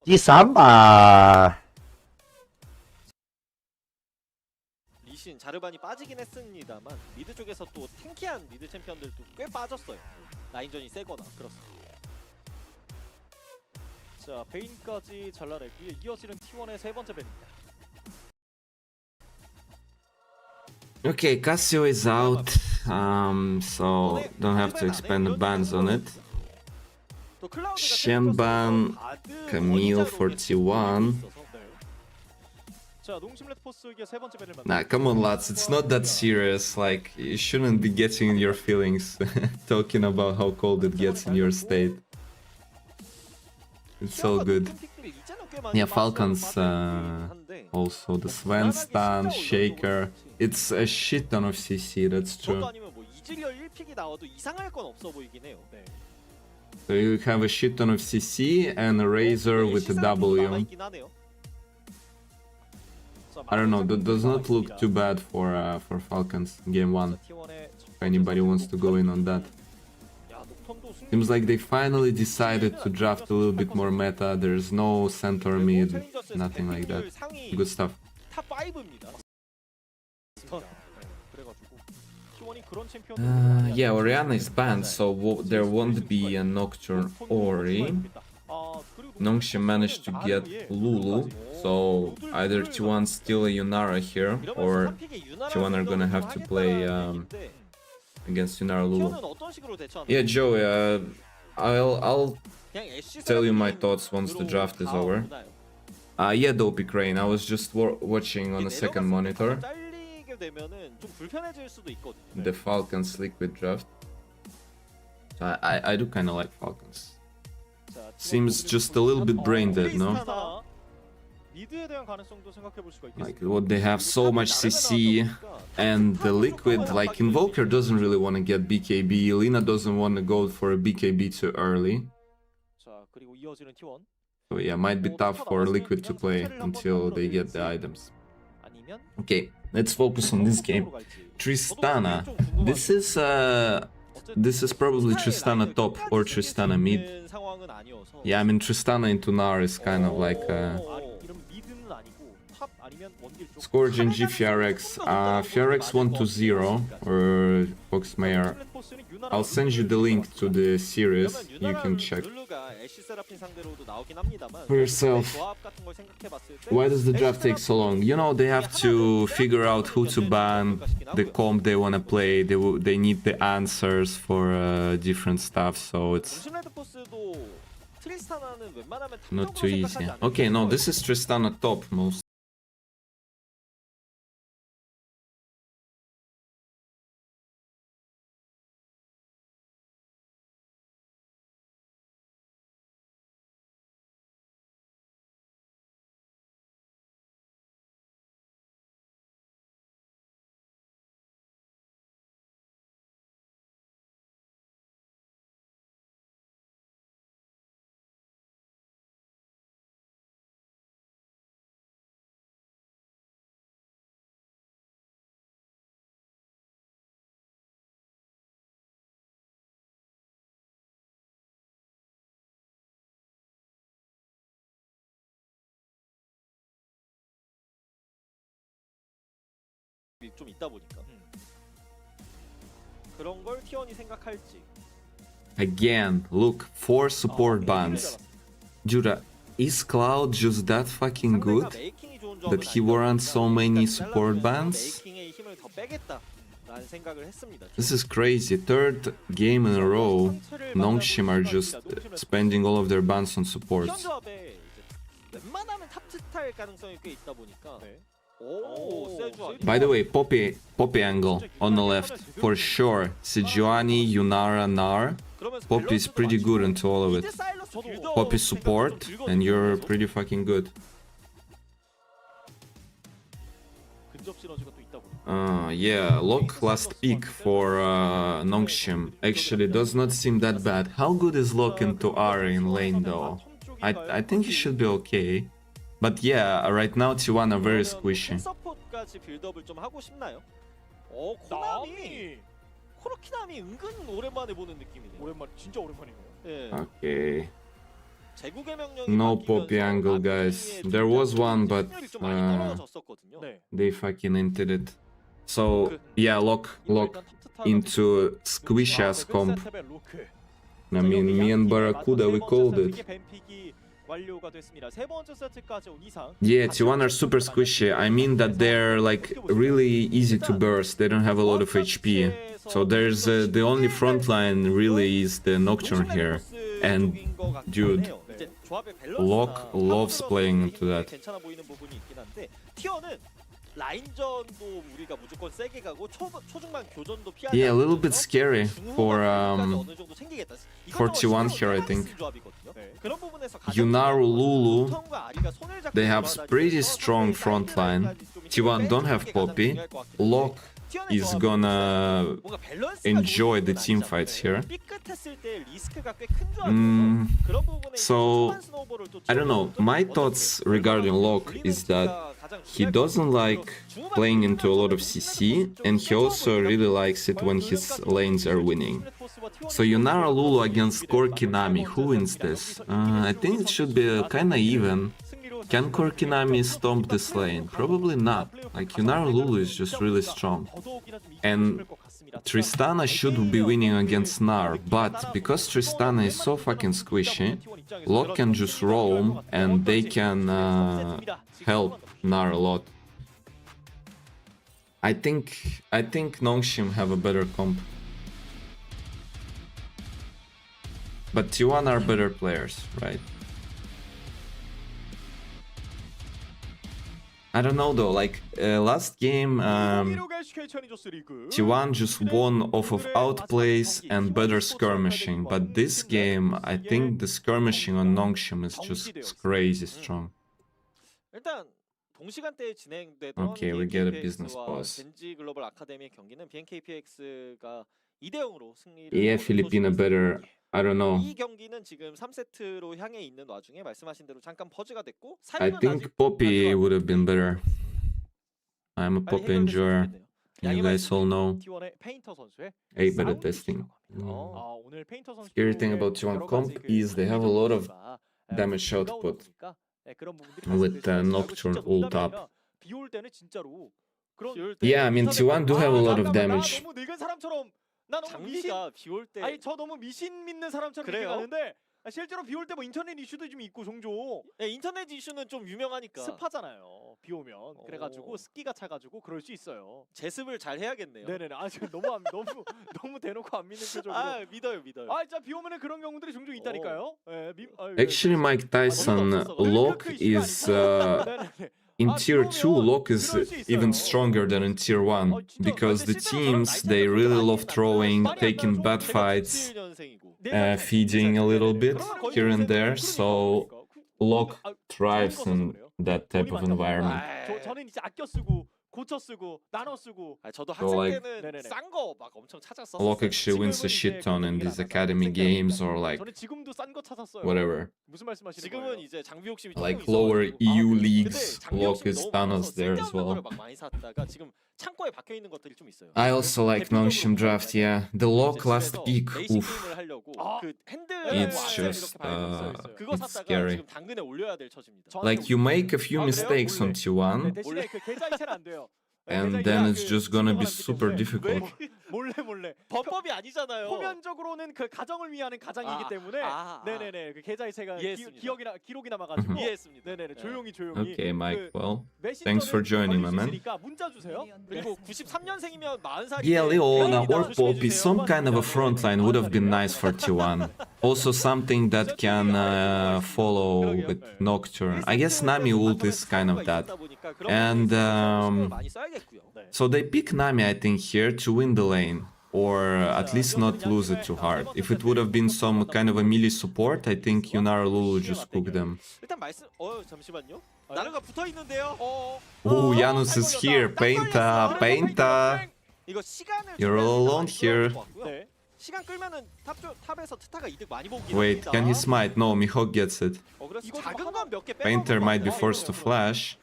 第三吧。 리신, 자르반이 빠지긴 했습니다만 미드 쪽에서 또 탱키한 미드 챔피언들도 꽤 빠졌어요. 라인전이 세거나 그렇습니다. 자, 베인까지 잘라냈고요. 이어지는 T1의 세 번째 밴입니다. Okay, Cassio is out, so don't have to expand the bans on it. 또 클라우드가 Shenban, Camille for T1. 자, 농심 레드포스의 세 번째 밴을 Nah, come on lads, it's not that serious, like, you shouldn't be getting in your feelings talking about how cold it gets in your state. It's all good. Yeah, Falcons, also the Sven stun, Shaker. It's a shit ton of CC, that's true. 아니면 뭐 이즈리얼 1픽이 나와도 이상할 건 없어 보이긴 해요. 네. So you have a shit ton of CC and a Razor with a W. I don't know, that does not look too bad for Falcons game 1. If anybody wants to go in on that. Seems like they finally decided to draft a little bit more meta. There's no center mid, nothing like that. Good stuff. 탑 5입니다. Yeah, Orianna is banned, so there won't be a Nocturne Ori. Nongxi managed to get Lulu, so either T1 steal a Yunara here, or T1 are gonna have to play against Yunara Lulu. Yeah, Joey, I'll tell you my thoughts once the draft is over. Yeah, Dopey Crane, I was just watching on the second monitor the Falcons Liquid draft. So I do kind of like Falcons. Seems just a little bit brain dead, no? Like, what they have so much CC, and the Liquid, like, Invoker doesn't really want to get BKB, Lina doesn't want to go for a BKB too early. So yeah, might be tough for Liquid to play until they get the items. Okay, let's focus on this game. Tristana. This is probably Tristana top or Tristana mid. Yeah, I mean Tristana into Nar is kind of like Score GenG FRX. FRX 1-0 or Foxmayer. I'll send you the link to the series. You can check for yourself. Why does the draft take so long? You know, they have to figure out who to ban, the comp they want to play. They need the answers for different stuff, so it's not too easy. Okay, no, this is Tristana top most. 좀 있다 보니까 그런 걸 T1이 생각할지. Again, look, 4 support bans. Dude, is Cloud just that fucking good that he warrants so many support bans? This is crazy. Third game in a row, Nongshim are just spending all of their bans on supports. By the way, Poppy angle on the left, for sure. Sejuani, Yunara, Nar. Poppy is pretty good into all of it. Poppy support, and you're pretty fucking good. Yeah, Locke last pick for Nongshim actually does not seem that bad. How good is Locke into Ari in lane though? I think he should be okay. But yeah, right now T1 are very squishy. 코르키남이 은근 오랜만에 보는 느낌이네요. 진짜 오랜만이네요. Okay. 제국의 명령이 No 바뀌면서 Poppy angle, guys. There was one, but 승률이 좀 많이 떨어졌었거든요. 네. they fucking entered it. So yeah, lock 이거 일단 탑 into squishy ass comp. 세븐 로크. I mean, me and Barracuda, we called it. 뱀픽이 완료가 됐습니다. 세 번째 세트까지 온 이상. Yeah, T1 are super squishy. I mean that they're like really easy to burst. They don't have a lot of HP. So there's the only front line really is the Nocturne here. And dude, Locke loves playing into that. 괜찮아 보이는 부분이 있긴 한데 티어는 라인전도 우리가 무조건 세게 가고 초중반 교전도 피하지. Yeah, a little bit scary for T1 here, I think. Yunaru, Lulu, they have pretty strong front line. T1 don't have Poppy. Locke is gonna enjoy the team fights here. So, I don't know, my thoughts regarding Locke is that he doesn't like playing into a lot of CC, and he also really likes it when his lanes are winning. So Yunara Lulu against Korkinami, who wins this? I think it should be kinda even. Can Korkinami stomp this lane? Probably not. Like, Yunara Lulu is just really strong. And Tristana should be winning against Nar, but because Tristana is so fucking squishy, Locke can just roam and they can help Nar a lot. I think Nongshim have a better comp. But T1 are better players, right? I don't know though, like last game T1 just won off of outplays and better skirmishing, but this game I think the skirmishing on Nongshim is just crazy strong. 일단 동시간대에 진행되던 Okay, we get a business pause. 젠지 글로벌 아카데미의 경기는 BNKPX가 2대 0으로 승리를 Yeah, Filipina better. I don't know. 이 경기는 지금 3세트로 향해 있는 와중에 말씀하신 대로 잠깐 퍼즈가 됐고 I think Poppy would have been better. I'm a Poppy enjoyer. You guys all know. T1의 페인터 선수의 8 better testing. 아, 오늘 페인터 선수 Scary thing about T1 comp is they have a lot of damage output with Nocturne ult up. 비올 때는 진짜로 Yeah, I mean T1 do have a lot of damage. 너무 늙은 사람처럼 나 너무 미신 장비가 비올 때 아니 저 너무 미신 믿는 사람처럼 이렇게 그래요? 가는데 실제로 비올 때 뭐 인터넷 이슈도 좀 있고 종종 네, 인터넷 이슈는 좀 유명하니까 습하잖아요. 비 오면 그래가지고 습기가 차가지고 그럴 수 있어요. 제습을 잘 해야겠네요. 네네네. 아 지금 너무 대놓고 안 믿는 표정으로. 아 믿어요. 아 진짜 비 오면은 그런 경우들이 종종 있다니까요. 예, Actually, Mike Tyson, Locke is in tier 2. Locke is even stronger than in tier 1 because the teams they really love throwing, taking bad fights, feeding a little bit here and there. So Locke thrives in that type of environment. 저는 이제 아껴 쓰고 고쳐 쓰고 나눠 쓰고. 저도 So, like, 학생 때는 싼 거 막 엄청 찾았었어요. Locke actually wins a shit ton in these academy games or like 저는 지금도 싼 거 찾았어요. whatever. 무슨 말씀하시는 지금은 거예요? 이제 장비 욕심이 Like 조금 lower 있어가지고. EU 근데 leagues, 장비 Locke 욕심이 is 너무 Thanos 많아서 there as 쓸데없는 거를 well. 막 많이 샀다가 지금 창고에 박혀 있는 것들이 좀 있어요. I also like Nongshim draft, yeah. The Locke last pick, 레이싱 oof. 게임을 하려고 그 핸드 It's 와이어를 just, 이렇게 발견했어요. 그거 it's 샀다가 scary. 지금 당근에 올려야 될 처지입니다. Like you make a few mistakes on T1, 대신에 그 계좌 이체는 안 돼요. and then it's just gonna be super difficult. 몰래 법법이 아니잖아요. 표면적으로는 그 가정을 위하는 가장이기 때문에 네네네 그 계좌 이체가 이해했습니다. 기록이 남아가지고 이해했습니다. 네네네 조용히 Okay, Mike, well, 메신저는 thanks for joining, my man. 있으니까 문자 주세요. 그리고 93년생이면 40살이 Yeah, Leona or Poppy, some kind of a frontline would have been nice for T1. Also something that can follow with Nocturne. I guess Nami ult is kind of that. And so they pick Nami, I think, here to win the lane. Or at least not lose it too hard. If it would have been some kind of a melee support, I think Yunara Lulu just cooked them. 일단 잠시만요. 나르가 붙어 있는데요. Oh, Janus is here. Painta. 이거 시간을 You're all alone here. 네. 시간 끌면은 탑에서 트타가 이득 많이 보긴 Wait, 합니다. can he smite? No, Mihawk gets it. 그래서 작은 건 몇 개 빼먹은 Painter 것 might be 같아요. forced to flash.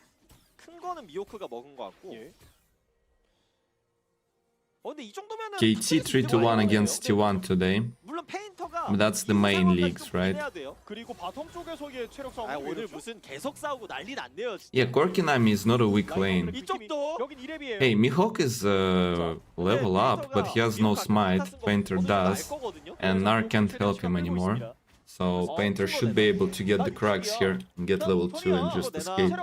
큰 거는 미호크가 먹은 것 같고. 예. 근데 이 정도면은 KT 3-1 against T1 today. 물론 페인터가 But that's the main leagues, right? 그리고 바텀 쪽에서의 체력 싸움. 오늘 무슨 계속 싸우고 난리 났네요. 진짜. Yeah, Korkinami is not a weak lane. 이쪽도 여긴 2렙이에요. Hey, Mihawk is level up, but he has no smite. Painter does, and Nar can't help him anymore. So Painter should be able to get the cracks here and get level 2 and just escape.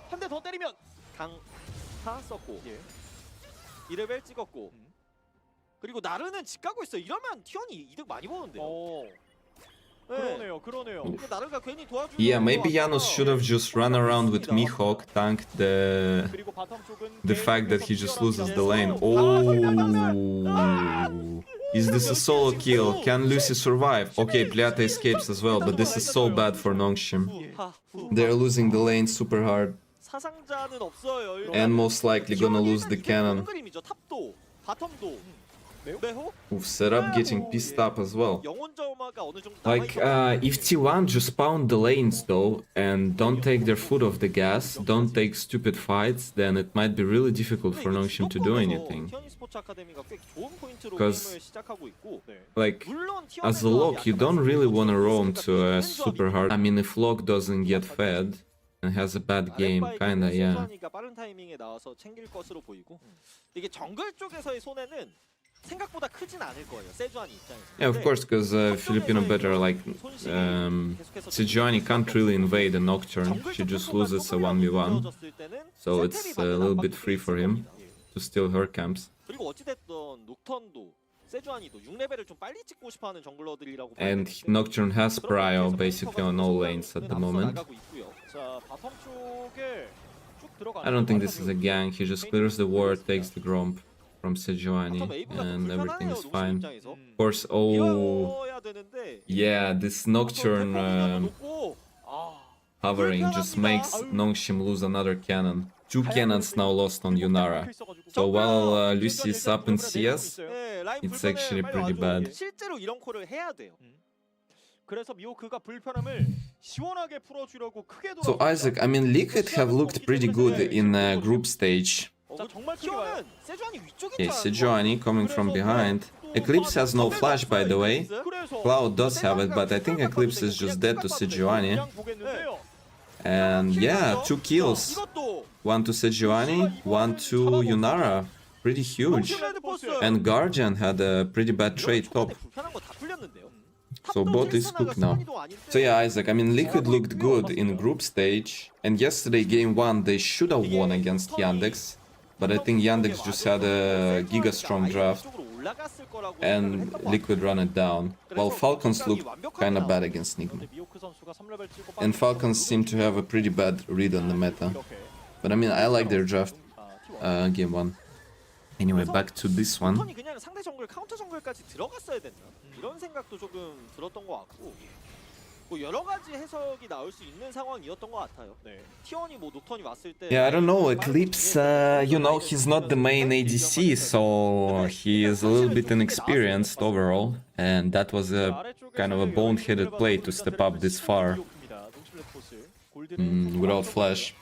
한 대 더 때리면 강타 썼고 2레벨 찍었고 그리고 나르는 집 가고 있어. 이러면 티원이 이득 많이 보는데요. 그러네요. 근데 나르가 괜히 도와주고 Yeah, maybe Janus should have just run around with Mihawk, tanked the fact that he just loses the lane. Oh, is this a solo kill? Can Lucy survive? Okay, Pliata escapes as well, but this is so bad for Nongshim. They're losing the lane super hard. 사상자는 없어요. And most likely gonna lose the cannon. 그림이죠. 탑도 바텀도 매호 Oof, setup getting pissed up as well. 영혼 점화가 어느 정도 Like, if T1 just pound the lanes though, and don't take their foot off the gas, don't take stupid fights, then it might be really difficult for Nongshim to do anything. Because, like, as a Locke, you don't really want to roam to a super hard. I mean, if Locke doesn't get fed and has a bad game, kinda, yeah. 빠른 타이밍에 나와서 챙길 것으로 보이고 이게 정글 쪽에서의 손해는 생각보다 크진 않을 거예요. 세주안이 입장에서. Yeah, of course, because Filipino better, like, Sejuani can't really invade a Nocturne. She just loses a 1v1. So it's a little bit free for him to steal her camps. 그리고 어찌됐든 녹턴도 세주안이도 6레벨을 좀 빨리 찍고 싶어하는 정글러들이라고. And Nocturne has prio basically on all lanes at the moment. 자, 바텀 쪽에 쭉 들어가는 I don't think this is a gang. He just clears the ward, takes the Gromp from Sejuani, and everything is fine. Of course, oh, yeah, this Nocturne hovering just makes Nongshim lose another cannon. 2 cannons now lost on Yunara. So while Lucy is up in CS, it's actually pretty bad. 실제로 이런 콜을 해야 돼요. 그래서 미호크가 불편함을 시원하게 풀어주려고 크게 돌아. So Isaac, I mean, Liquid have looked pretty good in group stage. Okay, Sejuani coming from behind. Eclipse has no flash, by the way. Cloud does have it, but I think Eclipse is just dead to Sejuani. And yeah, 2 kills. 1 to Sejuani, 1 to Yunara. Pretty huge. And Guardian had a pretty bad trade top. So bot is cooked now. So yeah, Isaac, I mean, Liquid looked good in group stage. And yesterday, game 1, they should have won against Yandex. But I think Yandex just had a giga strong draft. And Liquid run it down. While Falcons looked kinda bad against Nigma. And Falcons seem to have a pretty bad read on the meta. But I mean, I like their draft game 1. Anyway, back to this one. 그냥 상대 정글 카운터 정글까지 들어갔어야 됐나? 이런 생각도 조금 들었던 것 같고 뭐 여러 가지 해석이 나올 수 있는 상황이었던 것 같아요. T1이 뭐 녹턴이 왔을 때 Yeah, I don't know, Eclipse, you know, he's not the main ADC, so he is a little bit inexperienced overall, and that was a kind of a bone-headed play to step up this far without flash.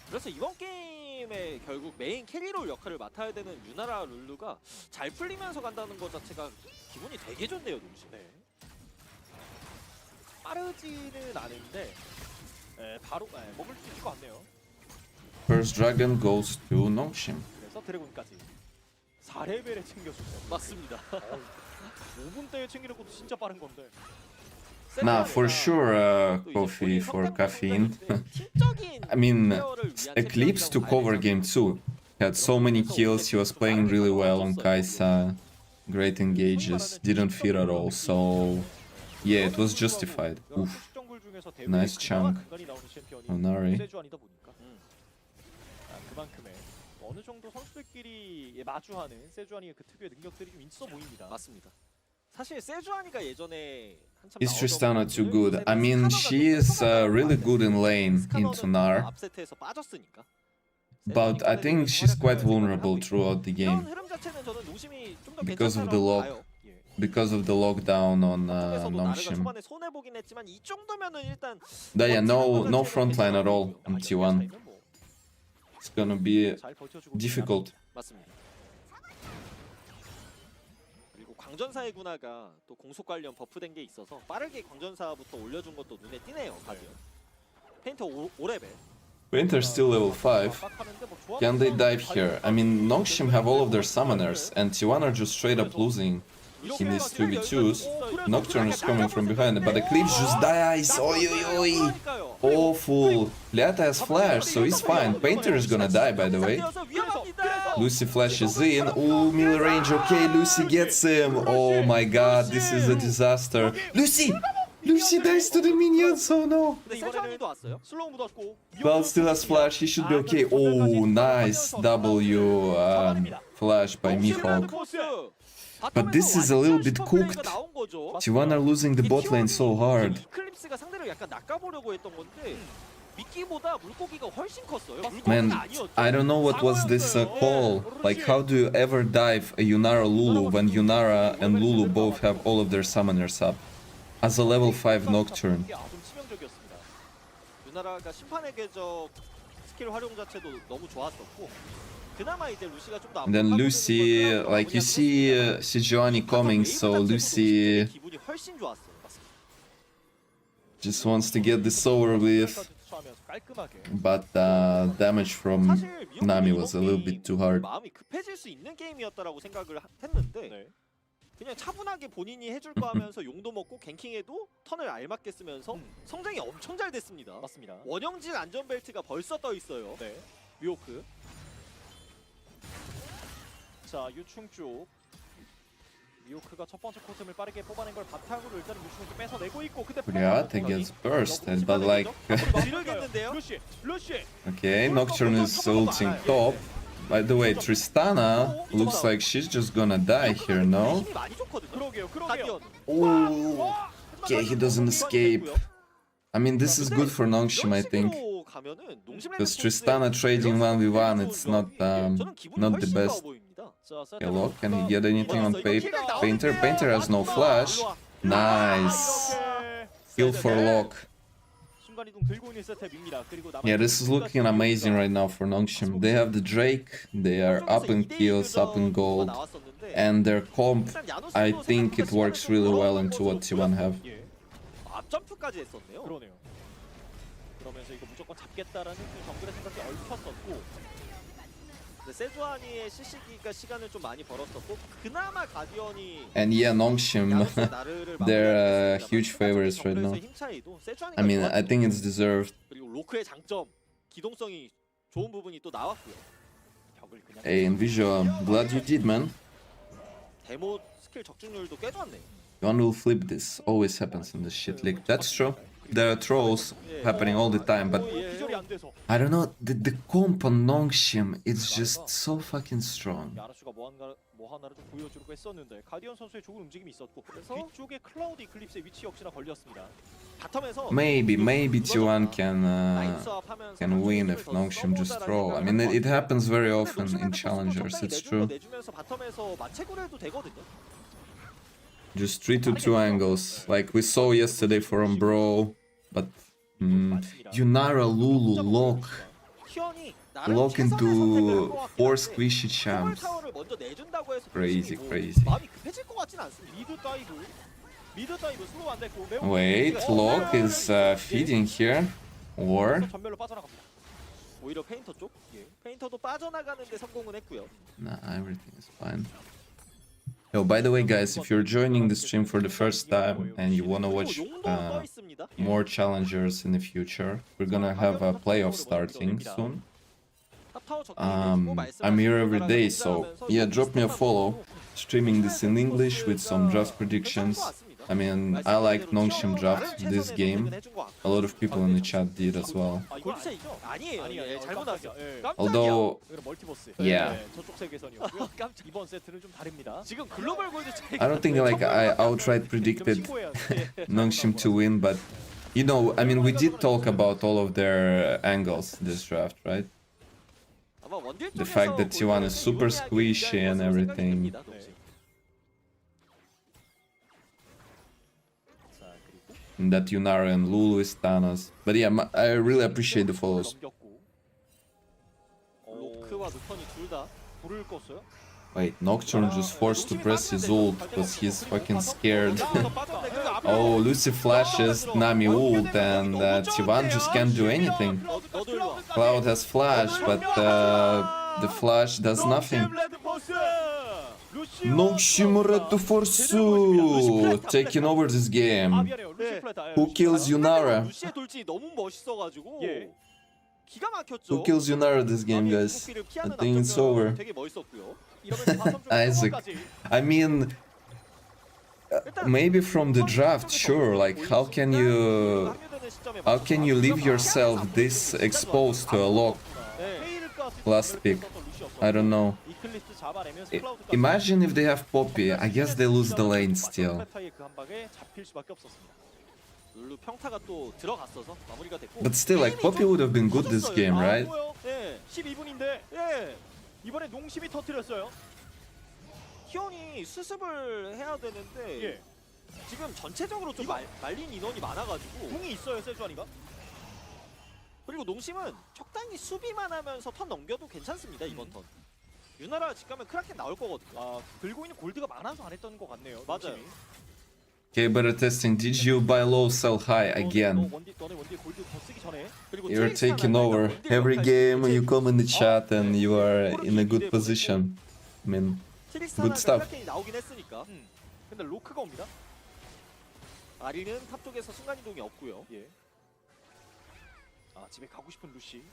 그래서 이번 게임에 결국 메인 캐리롤 역할을 맡아야 되는 유나라 룰루가 잘 풀리면서 간다는 것 자체가 기분이 되게 좋네요, 동시에. 빠르지는 않은데 바로 먹을 수 있을 것 같네요. First Dragon goes to Nongshim. 그래서 드래곤까지 4레벨에 챙겨줬어요. 맞습니다. 5분대에 챙기는 것도 진짜 빠른 건데. Nah, for sure, coffee for caffeine. I mean, Eclipse took over game 2. He had so many kills, he was playing really well on Kai'Sa. Great engages, didn't fear at all, so yeah, it was justified. Oof. Nice chunk. Onari. 그만큼의 어느 정도 선수들끼리 마주하는 세주아니의 그 특유의 능력들이 좀 있어 보입니다. 맞습니다. 사실 세주아니가 예전에 Is Tristana too good? I mean, she is really good in lane into Nar, 앞세트에서 빠졌으니까. but I think she's quite vulnerable throughout the game because of the lock. Because of the lockdown on Nongshim. Yeah, no frontline at all on T1. It's gonna be difficult. 광전사의 군화가 또 공속 관련 버프된 게 있어서 빠르게 광전사부터 올려준 것도 눈에 띄네요. 가디언. 페인터 5레벨. Painter still level 5. Can they dive here? I mean, Nongshim have all of their summoners, and T1 are just straight up losing in these 2v2s. Nocturne is coming from behind, but Eclipse just dies. Oi, oi, oi. Awful. Leata has flash, so he's fine. Painter is gonna die, by the way. Lucy flashes in. Ooh, melee range. Okay, Lucy gets him. Oh my god, this is a disaster. Lucy! Lucy dies to the minions, oh no. Belt still has flash, he should be okay. Oh, nice W flash by Mihawk. But this is a little bit cooked. T1 are losing the bot lane so hard. Man, I don't know what was this call. Like, how do you ever dive a Yunara Lulu when Yunara and Lulu both have all of their summoners up? As a level 5 Nocturne. 유나라가 심판의 궤적 스킬 활용 자체도 너무 좋았었고 그나마 이제 루시가 좀 더 And then Lucy, like you see Sejuani coming, so Lucy 기분이 훨씬 좋았어요. just wants to get this over with. But damage from Nami was a little bit too hard. 마음이 급해질 수 있는 게임이었다라고 생각을 했는데 그냥 차분하게 본인이 해줄 거 하면서 용도 먹고 갱킹해도 턴을 알맞게 쓰면서 성장이 엄청 잘 됐습니다. 맞습니다. 원형질 안전벨트가 벌써 떠 있어요. 네. 뮤오크. 자, 유충 쪽. 미호크가 첫 번째 코템을 빠르게 뽑아낸 걸 바탕으로 일단은 유충을 뺏어내고 있고 그때 Riata gets bursted, but like okay, Nocturne is ulting top. By the way, Tristana looks like she's just gonna die here, no? Ooh. Okay, he doesn't escape. I mean, this is good for Nongshim, I think. Because Tristana trading 1v1, it's not the best. Hello, can he get anything on Painter? Painter has no flash. Nice. Kill for Lock. Yeah, this is looking amazing right now for Nongshim. They have the Drake, they are up in kills, up in gold, and their comp, I think it works really well into what T1 have. 앞점프까지 했었네요. 그러네요. 그러면서 이거 무조건 잡겠다라는 그 정글의 생각이 얽혔었고 세주아니의 CC기가 시간을 좀 많이 벌었었고 그나마 가디언이 And yeah, Nongshim, they're huge favorites right now. I mean, I think it's deserved. 그리고 로크의 장점, 기동성이 좋은 부분이 또 나왔고요. Hey, Envision, glad you did, man. 데모 스킬 적중률도 꽤 좋았네. One will flip this. Always happens in this shit league. That's true. There are trolls happening all the time, but I don't know. The comp on Nongshim is just so fucking strong. 야라슈가 뭐 하나를 좀 보여주려고 했었는데 가디언 선수의 좋은 움직임이 있었고 그래서 뒤쪽에 클라우드 이클립스의 위치 역시나 걸렸습니다. 바텀에서 Maybe T1 can win if Nongshim just throw. I mean, it happens very often in challengers. It's true. 내주면서 바텀에서 마체구를 해도 되거든요. Just 3-2 angles, like we saw yesterday from Bro, but Yunara Lulu lock into 4 squishy champs. Crazy. Wait, Lock is feeding here, or? 오히려 페인터 쪽? 페인터도 빠져나가는데 성공은 했고요. Nah, everything is fine. Oh, by the way, guys, if you're joining the stream for the first time and you wanna watch more challengers in the future, we're gonna have a playoff starting soon. I'm here every day, so yeah, drop me a follow. Streaming this in English with some draft predictions. I mean, I like Nongshim draft this game. A lot of people in the chat did as well. Although, yeah. I don't think like I outright predicted Nongshim to win, but you know, I mean, we did talk about all of their angles this draft, right? The fact that T1 is super squishy and everything. And that Yunara and Lulu is Thanos. But yeah, I really appreciate the follows. Wait, Nocturne just forced to press his ult because he's fucking scared. Oh, Lucy flashes Nami ult and T1 just can't do anything. Cloud has flash, but the flash does nothing. Nongshim Red to Forsu taking over this game. Who kills Yunara? 루시의 돌진이 너무 멋있어가지고 예. 기가 막혔죠. Who kills Yunara this game, guys? I think it's over. 되게 멋있었고요. Isaac. I mean, maybe from the draft, sure. Like, how can you leave yourself this exposed to a lock last pick? I don't know. Imagine if they have Poppy. I guess they lose the lane still. 룰루 평타가 또 들어갔어서 마무리가 됐고. But still, like, Poppy would have been good this game, right? 예, 12분인데 예. 이번에 농심이 터뜨렸어요. 희원이 수습을 해야 되는데 예. 지금 전체적으로 좀 말린 인원이 많아가지고 궁이 있어요, 세주안이가. 그리고 농심은 적당히 수비만 하면서 턴 넘겨도 괜찮습니다 이번 턴. 유나라 집 가면 크라켄 나올 거거든요. 아, 들고 있는 골드가 많아서 안 했던 것 같네요. 맞아요. 농심이. Okay, better testing. Did you buy low, sell high again? 너네 원딜 골드 더 쓰기 전에. 그리고 You're taking over. Every game you come in the chat and you are in a good position. I mean, good stuff. 크라켄이 나오긴 했으니까. 근데 로크가 옵니다. 아리는 탑 쪽에서 순간 이동이 없고요. 예. 아, 집에 가고 싶은 루시.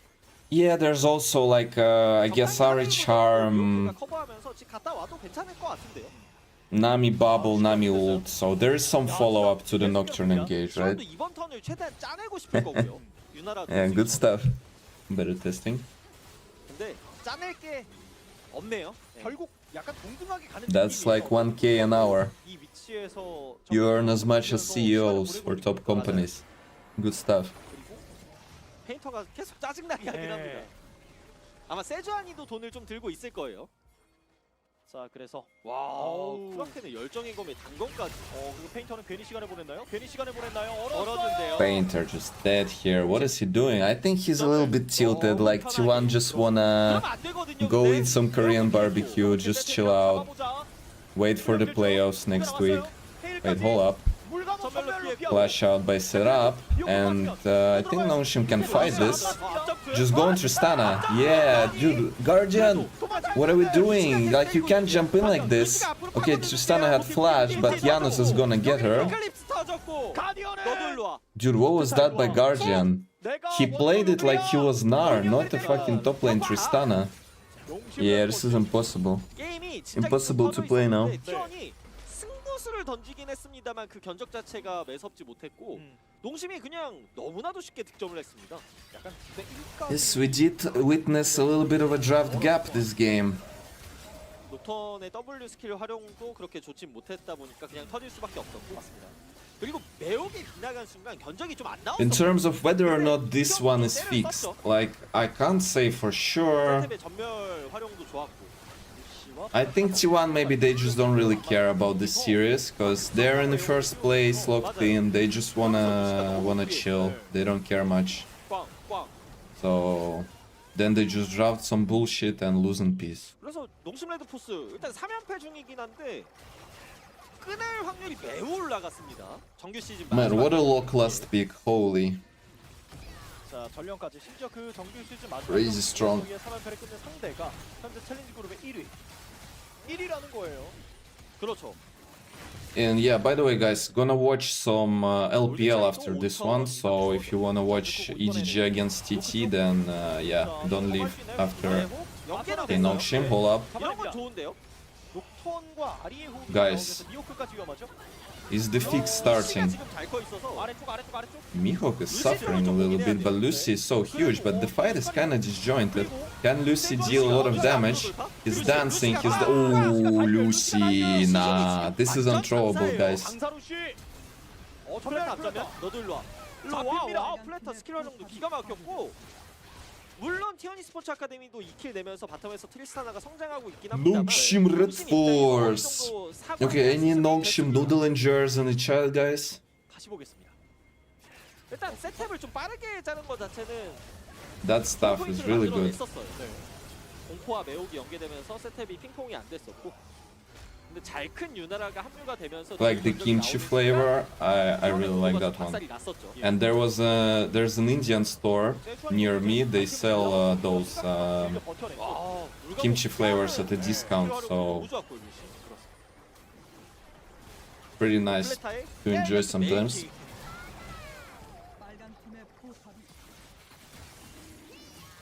Yeah, there's also like I guess Ari Charm, 커버하면서 집 갔다 와도 괜찮을 것 같은데요. Nami Bubble, Nami Ult. So there's some follow up to the Nocturne engage, right? 이번 턴을 최대한 짜내고 싶을 거고요. 유나라. Yeah, good stuff. Better testing. 근데 짜낼 게 없네요. 결국 약간 동등하게 가는 That's like 1K an hour. 이 위치에서 You earn as much as CEOs for top companies. Good stuff. 그리고 페인터가 계속 짜증나게 하긴 합니다. 아마 세주안이도 돈을 좀 들고 있을 거예요. 자, 그래서 와, 크라켄의 열정의 검에 단검까지. 그리고 페인터는 괜히 시간을 보냈나요? 얼었는데요. Painter just dead here. What is he doing? I think he's a little bit tilted. Like T1 just wanna go eat some Korean barbecue, just chill out, wait for the playoffs next week. Wait, hold up. Flash out by setup, and I think Nongshim can fight this. Just go on Tristana. Yeah, dude, Guardian, what are we doing? Like, you can't jump in like this. Okay, Tristana had flash, but Janus is gonna get her. Dude, what was that by Guardian? He played it like he was Gnar, not a fucking top lane Tristana. Yeah, this is impossible. Impossible to play now. 승부수를 던지긴 했습니다만 그 견적 자체가 매섭지 못했고 농심이 그냥 너무나도 쉽게 득점을 했습니다. Yes, we did witness a little bit of a draft gap this game. 노턴의 W 스킬 활용도 그렇게 좋진 못했다 보니까 그냥 터질 수밖에 없었고 맞습니다. 그리고 매혹이 빗나간 순간 견적이 좀 안 나왔어요. In terms of whether or not this one is fixed, like, I can't say for sure. 전멸 활용도 좋았고. I think T1 maybe they just don't really care about this series because they're in the first place, locked in. They just wanna chill. They don't care much. So then they just draft some bullshit and lose in peace. 그래서 농심 레드포스 일단 3연패 중이긴 한데 끊을 확률이 매우 올라갔습니다. 정규 시즌 Man, what a lock last pick. Holy. 자, 전령까지 심지어 그 정규 시즌 Crazy strong. 3연패를 끝낸 상대가 현재 챌린지 그룹의 1위라는 거예요. 그렇죠. And yeah, by the way, guys, gonna watch some LPL after this one. So if you wanna watch EGG against TT, then yeah, don't leave after. Okay, Nongshim, hold up. 이런 건 좋은데요. 녹톤과 아리의 호흡이 Guys. 나오면서 미호크까지 위험하죠? Is the fix starting? 지금 잘 커 있어서 아래쪽. Mihawk is suffering a little bit, but Lucy is so huge, but the fight is kinda disjointed. Can Lucy deal a lot of damage? He's dancing, oh, Lucy, nah, this is unthrowable, guys. 플래터 앞자면 너도 일로 와. 와, 플래터 스킬 활용도 기가 막혔고 물론 티어니 스포츠 아카데미도 2킬 내면서 바텀에서 트리스타나가 성장하고 있긴 합니다만 Nongshim Red Force. Okay, any Nongshim Noodlingers in the chat, guys? 다시 보겠습니다. 일단 세탭을 좀 빠르게 짜는 것 자체는 That stuff is really good. 공포와 매혹이 연계되면서 세탭이 핑퐁이 안 됐었고, 근데 잘 큰 유나라가 합류가 되면서 Like the kimchi flavor, I really like that one. 박살이 났었죠. And there's an Indian store near me. They sell those kimchi flavors at a discount, so 너무 좋았고, 루시. pretty nice 플레타의 to enjoy sometimes. 메인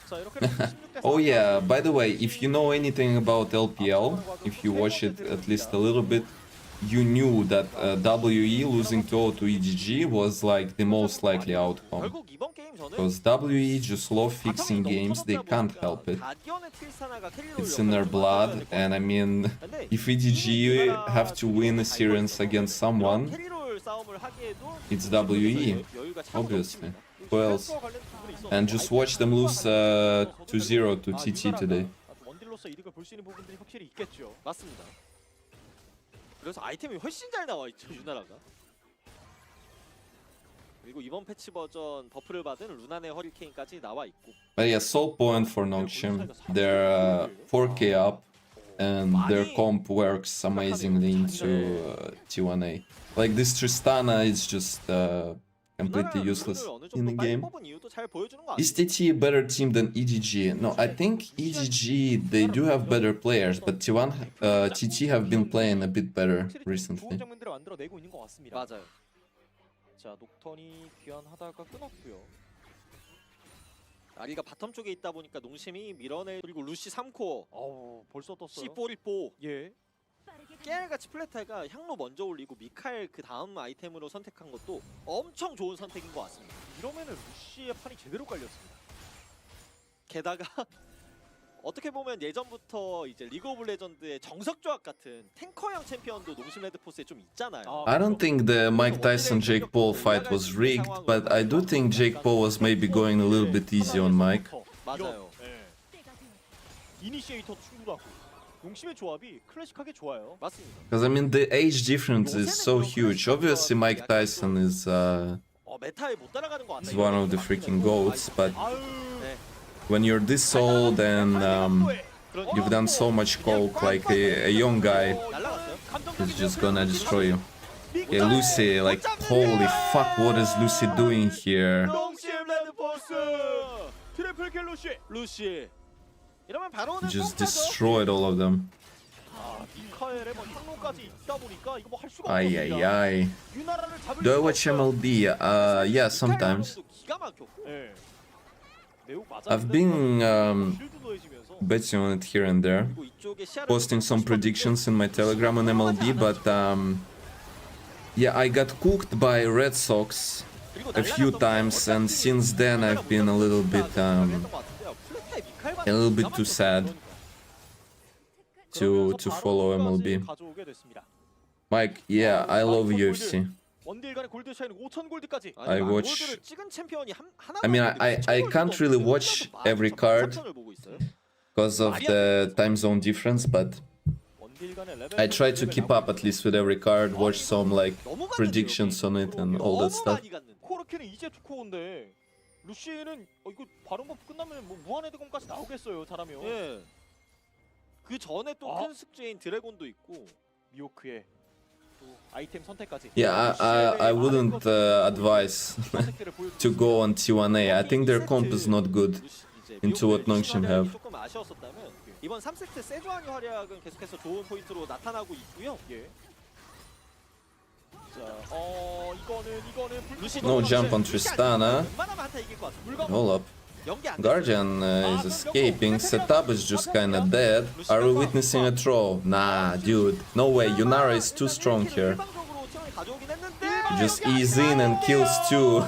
자, 이렇게 되면 16대 Oh yeah, by the way, if you know anything about LPL, if you watch it at least a little bit, you knew that WE losing to O to EGG was like the most likely outcome. 결국 이번 게임 저는 Because WE just love fixing games, they can't help it. 가디언의 틸사나가 캐리를 It's in their blood, and I mean, if EGG have to win a series against someone, 캐리롤 싸움을 하기에도 it's WE, 여유가 차고 obviously. 넘칩니다. Who else? And just watch them lose 2-0 to TT today. 원딜로서 이득을 볼 수 있는 부분들이 확실히 있겠죠. 맞습니다. 그래서 아이템이 훨씬 잘 나와 있죠, 유나라가. 그리고 이번 패치 버전 버프를 받은 루난의 허리케인까지 나와 있고. But yeah, sole point for Nongshim. They're 4K up, and their comp works amazingly into T1A. Like this Tristana is just completely useless in the game. Is TT a better team than EGG? No, I think EGG, they do have better players, but T1, TT have been playing a bit better recently. 좋은 장면들을 만들어내고 있는 것 같습니다. 맞아요. 자, 녹턴이 귀환하다가 끊었고요. 아리가 바텀 쪽에 있다 보니까 농심이 밀어내. 그리고 루시 3코어, 어우, 벌써 떴어요. C4 1포. 예. 깨알같이 플레타가 향로 먼저 올리고 미카엘 그 다음 아이템으로 선택한 것도 엄청 좋은 선택인 것 같습니다. 이러면은 루시의 판이 제대로 깔렸습니다. 게다가 어떻게 보면 예전부터 이제 리그 오브 레전드의 정석 조합 같은 탱커형 챔피언도 농심 레드포스에 좀 있잖아요. I don't think the Mike Tyson Jake Paul fight was rigged, but I do think Jake Paul was maybe going a little bit easy on Mike. 맞아요. 예. 이니시에이터 충분하고 농심의 조합이 클래식하게 좋아요. 맞습니다. Because I mean, the age difference is so huge. Obviously, Mike Tyson is 메타에 못 따라가는 것 같아요. one of the freaking goats, but 아유. 네. when you're this old and you've done so much coke, like a young guy 날라갔어요. is just gonna destroy you. Yeah, Lucy, like, holy fuck, what is Lucy doing here? 농심 레드포스 트리플 킬 루시. 이러면 바로는 Just 공짜죠? destroyed all of them. 아, 미카엘의 뭐 향로까지 있다 보니까 이거 뭐 할 수가 Ay, 없습니다. ay, ay. 유나라를 잡을 Do I 수가 watch 없어요. MLB? Yeah, sometimes. 기가 막혔고. 예. 매우 맞아. I've been 쉴드 더해지면서 betting on it here and there, 그리고 이쪽에 시야를 posting some predictions in my Telegram on MLB, but yeah, I got cooked by Red Sox a few times, and since then I've been a little bit too sad to follow MLB. 가져오게 됐습니다. Mike, yeah, I love UFC. 원딜 간의 골드 차이는 5,000 골드까지. I watch. 골드를 찍은 챔피언이 하나. I mean, I can't really watch every card because of the time zone difference, but 원딜 간의 레벨 I try to keep up at least with every card, watch some like predictions on it and all that stuff. 코르키는 이제 투코어인데 루시는 이거 바론 버프 끝나면 뭐 무한 헤드건까지 나오겠어요, 잘하면. 예. 그 전에 또 큰 숙제인 드래곤도 있고 미호크의 또 아이템 선택까지. Yeah, I wouldn't advise to go on T1A. I think their comp is not good into what Nongshim have. 조금 아쉬웠었다면 이번 3세트 세주안의 활약은 계속해서 좋은 포인트로 나타나고 있고요. 예. 자, 이거는 루시 No jump on Tristana. 웬만하면 한타 이길 것 같습니다. Hold up. 연계 안 Guardian is escaping. Setup is just kinda dead. Are we witnessing a throw? Nah, dude. No way. Yunara is too strong here. 일방적으로 티원이 가져오긴 했는데 Just ease in and kills two.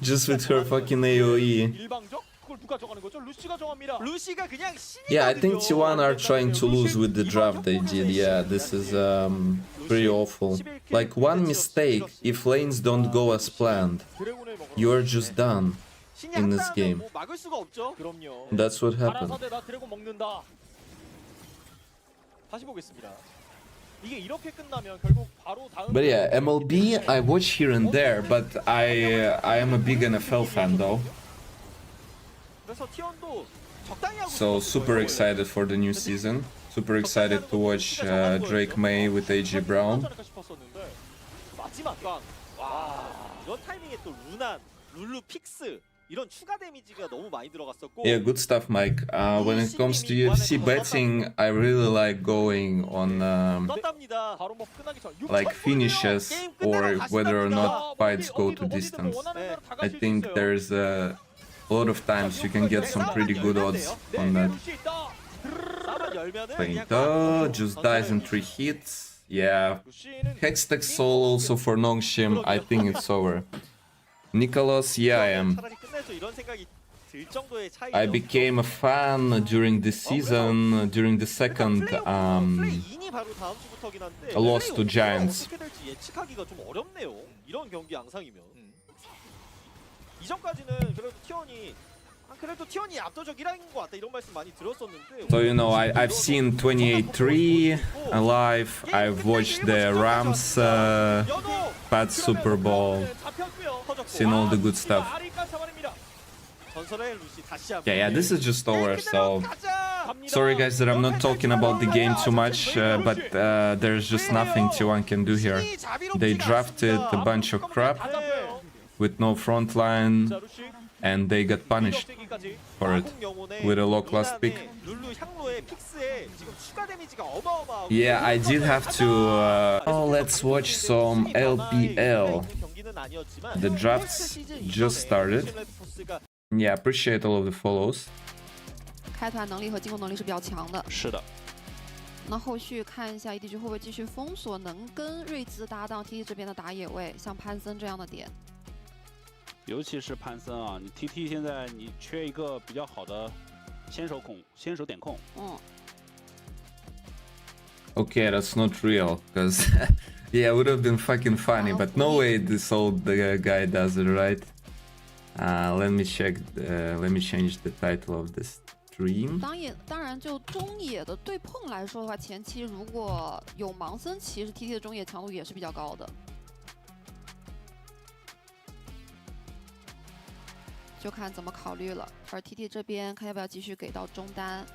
Just with her fucking AoE. 일방적? 그걸 누가 정하는 거죠? 루시가 정합니다. 루시가 그냥 Yeah, I think T1 are trying to lose with the draft they did. Yeah, this is pretty awful. Like one mistake, if lanes don't go as planned, 드래곤을 먹어. you're just done. in this game. 뭐 막을 수가 없죠. 그럼요. That's what happened. 가라사대 나 드래곤 먹는다. 다시 보겠습니다. 이게 이렇게 끝나면 결국 바로 다음. But yeah, MLB I watch here and there, but I am a big NFL fan though. 그래서 T1도 적당히 하고 So 있었을 super 거예요. excited for the new season. Super excited to watch Drake May with AJ Brown. 괜찮을까 싶었었는데. 마지막 강. 와, 이런 타이밍에 또 룰루 픽스 이런 추가 데미지가 너무 많이 들어갔었고. Yeah, good stuff, Mike. When it comes to UFC betting, I really like going on 떴답니다. 바로 뭐 끝나기 전 like finishes or whether or not fights go to distance. I think there's a lot of times you can get some pretty good odds on that. 싸움을 열면은 Playing 그냥 just dies in 3 hits. Yeah. Hextech Soul also for Nongshim, I think it's over. Nicholas, yeah, I am. 차라리 끝내줘 이런 생각이 들 정도의 차이죠. I became a fan during this season, during the second 플레이인이 바로 다음 주부터긴 한데 loss to Giants. 어떻게 될지 예측하기가 좀 어렵네요. 이런 경기 양상이면. 이전까지는 그래도 티원이 압도적 1위인 것 같다 이런 말씀 많이 들었었는데. So you know, I've seen 28-3 live. I've watched the Rams Pat Super Bowl. Seen all the good stuff. 전설의 루시 다시 한번. Yeah, this is just over. So sorry guys that I'm not talking about the game too much, but there's just nothing T1 can do here. They drafted a bunch of crap with no front line, and they got punished for it with a low class pick. Yeah, I did have to. Oh, let's watch some LPL. The drafts just started. Yeah, appreciate all of the follows. 开团能力和进攻能力是比较强的。是的。那后续看一下 EDG 会不会继续封锁能跟瑞兹搭档 TT 这边的打野位，像潘森这样的点。尤其是潘森啊，你 TT 现在你缺一个比较好的先手点控。Okay, that's not real, because yeah, it would have been fucking funny, but no way this old guy does it, right? Let me check. Let me change the title of this stream. 当然，就中野的对碰来说的话，前期如果有盲僧，其实 TT 的中野强度也是比较高的。就看怎么考虑了。而 TT 这边看要不要继续给到中单。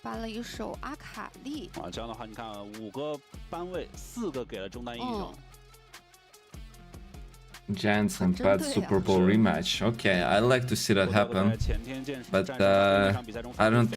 搬了一手阿卡丽啊，这样的话，你看5个班位，4个给了中单英雄。Giants and Pat Super Bowl rematch. Okay, I'd like to see that happen, but I don't.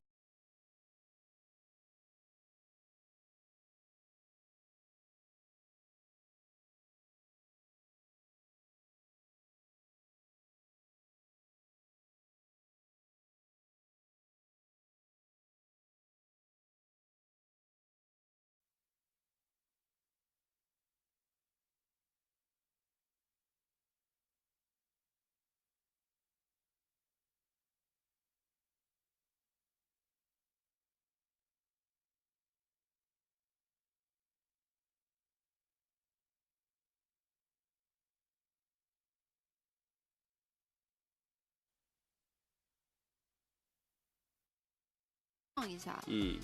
放一下。听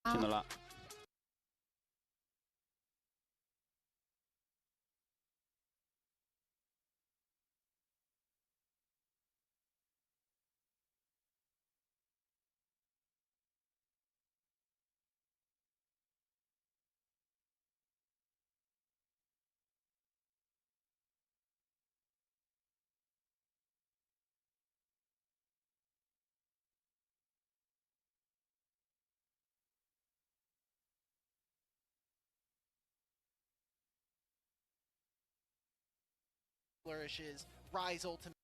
到了。Flourishes, Rise ultimate.